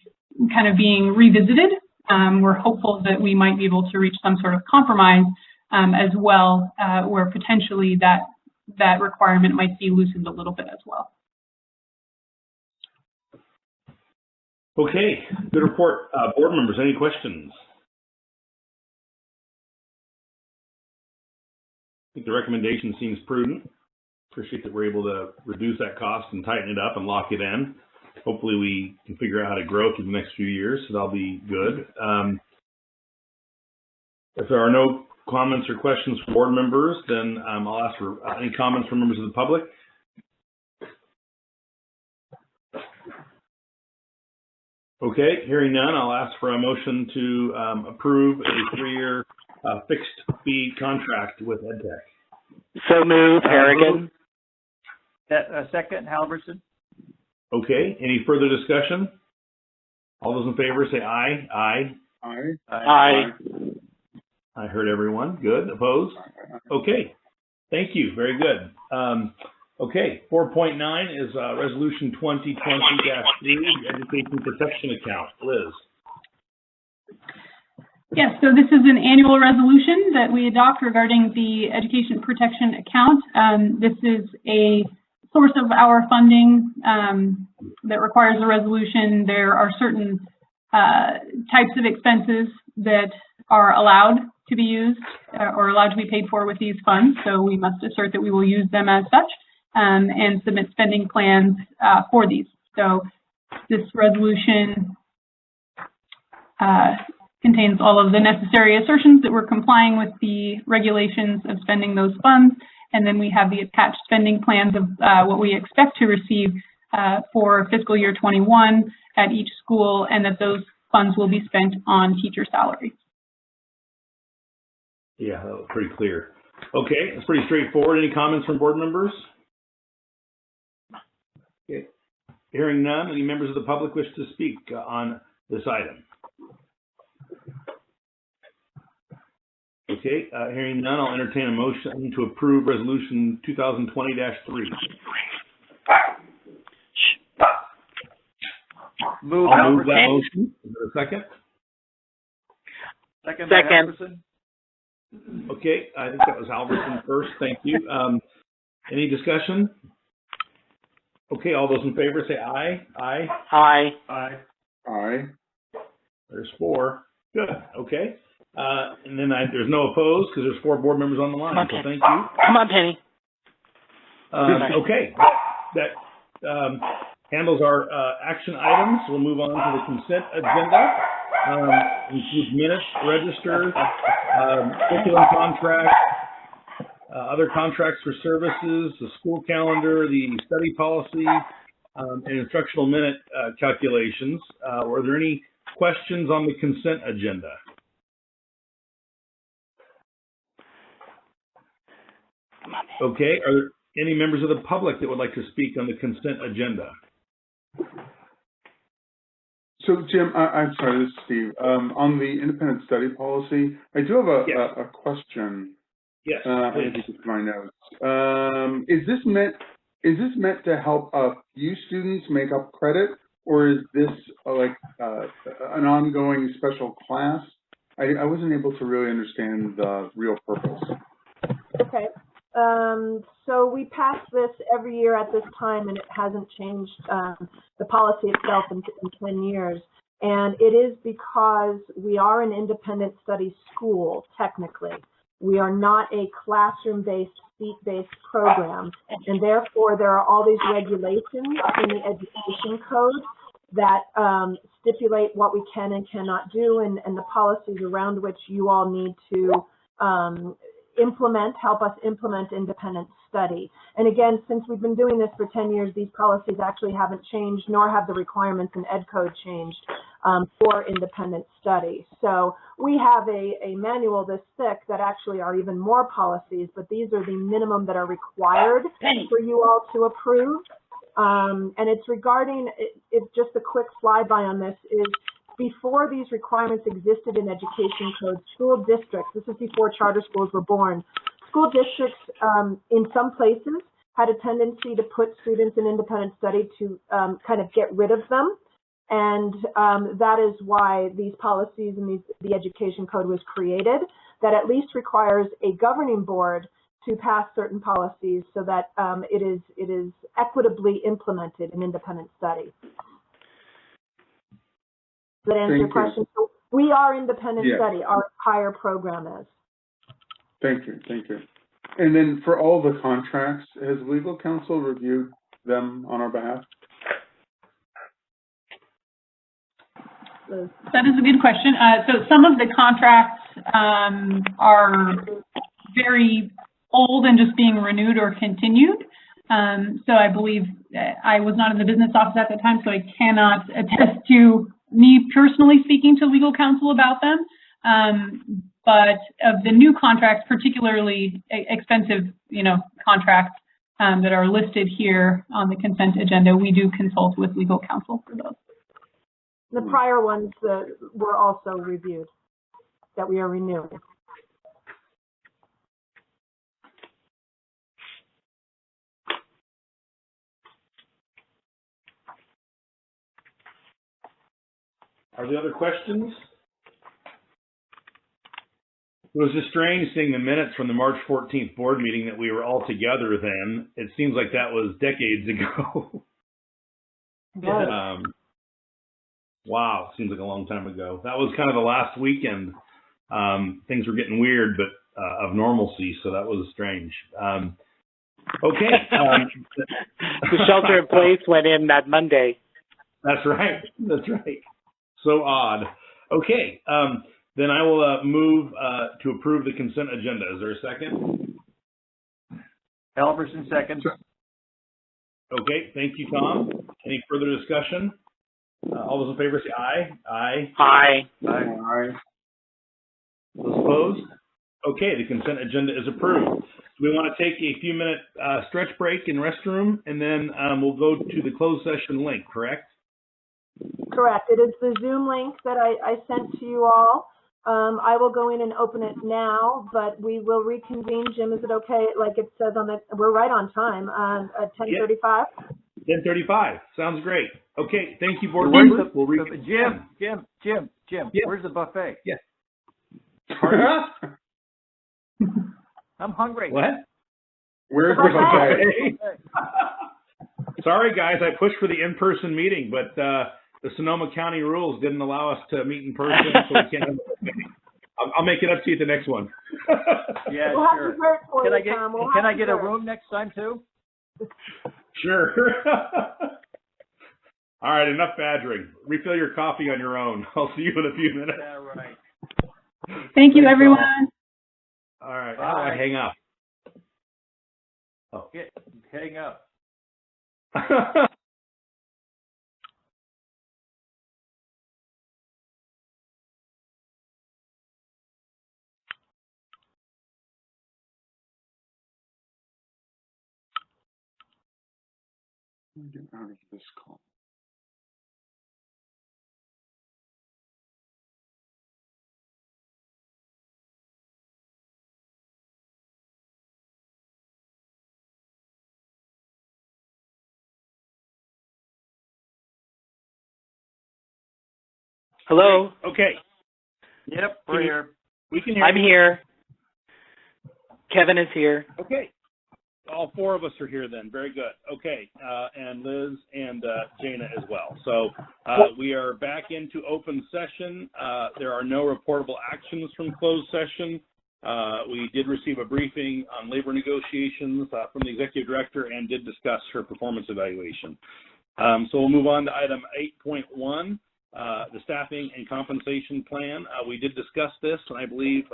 kind of being revisited. We're hopeful that we might be able to reach some sort of compromise as well, where potentially that requirement might be loosened a little bit as well. Okay, good report. Board members, any questions? I think the recommendation seems prudent. Appreciate that we're able to reduce that cost and tighten it up and lock it in. Hopefully we can figure out how to grow through the next few years, so that'll be good. If there are no comments or questions from board members, then I'll ask for any comments from members of the public. Okay, hearing none, I'll ask for a motion to approve a 3-year fixed fee contract with EdTech. So moved, Harrigan. Second, Halverson. Okay, any further discussion? All those in favor say aye. Aye. Aye. Aye. I heard everyone. Good. Opposed? Okay. Thank you. Very good. Okay, 4.9 is Resolution 2020-3, the Education Protection Account. Liz. Yes, so this is an annual resolution that we adopt regarding the Education Protection Account. This is a source of our funding that requires a resolution. There are certain types of expenses that are allowed to be used or allowed to be paid for with these funds, so we must assert that we will use them as such and submit spending plans for these. So this resolution contains all of the necessary assertions that we're complying with the regulations of spending those funds, and then we have the attached spending plans of what we expect to receive for fiscal year 21 at each school, and that those funds will be spent on teacher salaries. Yeah, that was pretty clear. Okay, it's pretty straightforward. Any comments from board members? Okay. Hearing none, any members of the public wish to speak on this item? Okay, hearing none, I'll entertain a motion to approve Resolution 2020-3. I'll move that motion. Is there a second? Second. Okay, I think that was Halverson first. Thank you. Any discussion? Okay, all those in favor say aye. Aye. Aye. Aye. Aye. There's 4. Good. Okay. And then there's no opposed because there's 4 board members on the line. So thank you. Come on, Penny. Okay. That handles our action items. We'll move on to the consent agenda. Includes minutes, registers, curriculum contracts, other contracts for services, the school calendar, the study policy, and instructional minute calculations. Were there any questions on the consent agenda? Okay, are there any members of the public that would like to speak on the consent agenda? So, Jim, I'm sorry, this is Steve. On the independent study policy, I do have a question. Yes. I think it's my notes. Is this meant to help a few students make up credit, or is this like an ongoing special class? I wasn't able to really understand the real purpose. Okay. So we pass this every year at this time, and it hasn't changed the policy itself in 10 years. And it is because we are an independent study school, technically. We are not a classroom-based, seat-based program. And therefore, there are all these regulations in the education code that stipulate what we can and cannot do, and the policies around which you all need to help us implement independent study. And again, since we've been doing this for 10 years, these policies actually haven't changed, nor have the requirements in Ed Code changed for independent study. So we have a manual this thick that actually are even more policies, but these are the minimum that are required for you all to approve. And it's regarding, it's just a quick flyby on this, is before these requirements existed in education code, school districts, this is before charter schools were born, school districts in some places had a tendency to put students in independent study to kind of get rid of them. And that is why these policies and the education code was created. that at least requires a governing board to pass certain policies so that it is equitably implemented in independent study. Does that answer your question? So we are independent study. Our entire program is. Thank you. Thank you. And then for all the contracts, has legal counsel reviewed them on our behalf? That is a good question. So some of the contracts are very old and just being renewed or continued. So I believe I was not in the business office at the time, so I cannot attest to me personally speaking to legal counsel about them. But of the new contracts, particularly expensive, contracts that are listed here on the consent agenda, we do consult with legal counsel for those. The prior ones were also reviewed that we are renewing. Are there other questions? It was just strange seeing the minutes from the March 14th board meeting that we were all together then. It seems like that was decades ago. Right. Wow, seems like a long time ago. That was kind of the last weekend. Things were getting weird, but of normalcy, so that was strange. Okay. The shelter in place went in that Monday. That's right. That's right. So odd. Okay. Then I will move to approve the consent agenda. Is there a second? Halverson, second. Okay. Thank you, Tom. Any further discussion? All those in favor say aye. Aye. Aye. Aye. Those opposed? Okay, the consent agenda is approved. We want to take a few minute stretch break in restroom, and then we'll go to the closed session link, correct? Correct. It is the Zoom link that I sent to you all. I will go in and open it now, but we will reconvene. Jim, is it okay? Like it says on the, we're right on time, at 10:35? 10:35. Sounds great. Okay, thank you, board members. Jim, Yeah. where's the buffet? Yes. I'm hungry. What? Where's the buffet? Sorry, guys, I pushed for the in-person meeting, but the Sonoma County rules didn't allow us to meet in person, so we can't have a meeting. I'll make it up to you at the next one. Yeah, We'll have sure. to work for Can you, I get Tom. We'll can have I get to a work. room next time too? Sure. All right, enough badgering. Refill your coffee on your own. I'll see you in a few minutes. Yeah, right. Thank you, Thanks, everyone. All right. Bye. How do I hang up? Oh. Hang up. Get out of this call. Hello. Okay. Yep, we're here. We can hear I'm you. here. Kevin is here. Okay. All four of us are here then. Very good. Okay. And Liz and Jana as well. So we are back into open session. There are no reportable actions from closed session. We did receive a briefing on labor negotiations from the executive director and did discuss her performance evaluation. So we'll move on to item 8.1, the staffing and compensation plan. We did discuss this, and I believe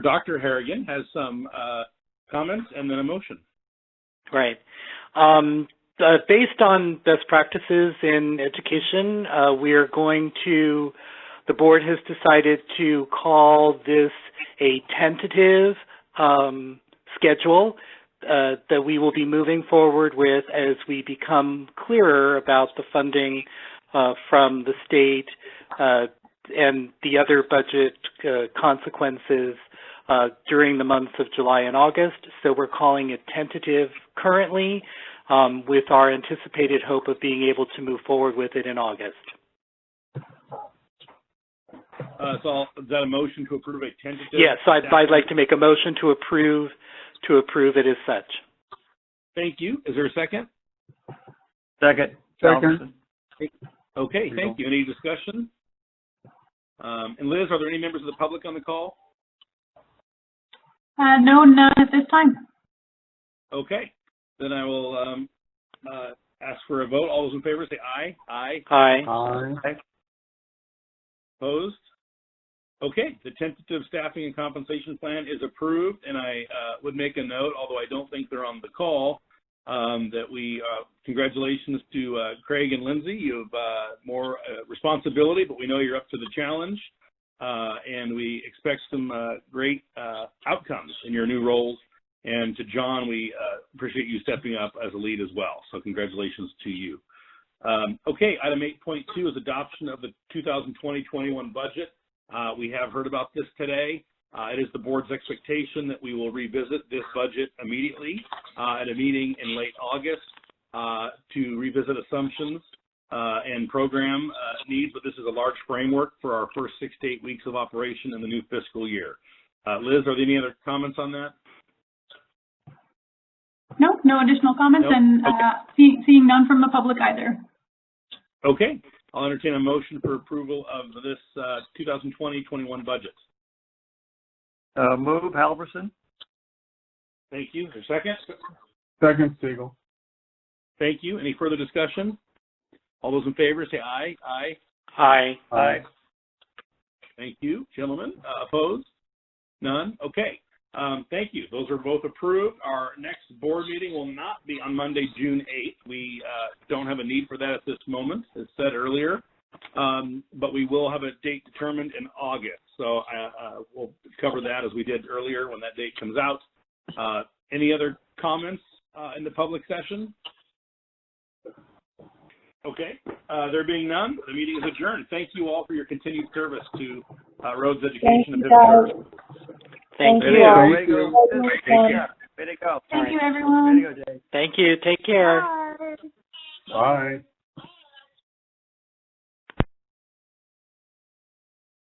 Dr. Harrigan has some comments and then a motion. Right. Based on best practices in education, the board has decided to call this a tentative schedule that we will be moving forward with as we become clearer about the funding from the state and the other budget consequences during the months of July and August. So we're calling it tentative currently, with our anticipated hope of being able to move forward with it in August. is that a motion to approve a tentative? Yes, I'd like to make a motion to approve it as such. Thank you. Is there a second? Second. Second. Okay, thank you. Any discussion? And Liz, are there any members of the public on the call? No, none at this time. Okay, then I will ask for a vote. All those in favor say aye. Aye. Aye. Opposed? Okay, the tentative staffing and compensation plan is approved, and I would make a note, although I don't think they're on the call, that we, congratulations to Craig and Lindsay. You have more responsibility, but we know you're up to the challenge, and we expect some great outcomes in your new roles. And to John, we appreciate you stepping up as a lead as well. So congratulations to you. Okay, item 8.2 is adoption of the 2020-21 budget. We have heard about this today. It is the board's expectation that we will revisit this budget immediately at a meeting in late August to revisit assumptions and program needs, but this is a large framework for our first 6 to 8 weeks of operation in the new fiscal year. Liz, are there any other comments on that? No, no additional comments, Nope. and Okay. seeing none from the public either. Okay, I'll entertain a motion for approval of this 2020-21 budget. Move Halverson. Thank you. Is there a second? Second, Siegel. Thank you. Any further discussion? All those in favor say aye. Aye. Aye. Aye. Thank you. Gentlemen, opposed? None? Okay. Thank you. Those are both approved. Our next board meeting will not be on Monday, June 8th. We don't have a need for that at this moment, as said earlier, but we will have a date determined in August. So we'll cover that as we did earlier when that date comes out. Any other comments in the public session? Okay. There being none, the meeting is adjourned. Thank you all for your continued service to Rhodes Education in Pittsburgh. Thank you. Way to go. Way to go. Thank you, everyone. Way to go, Jay. Thank you. Take care. Bye.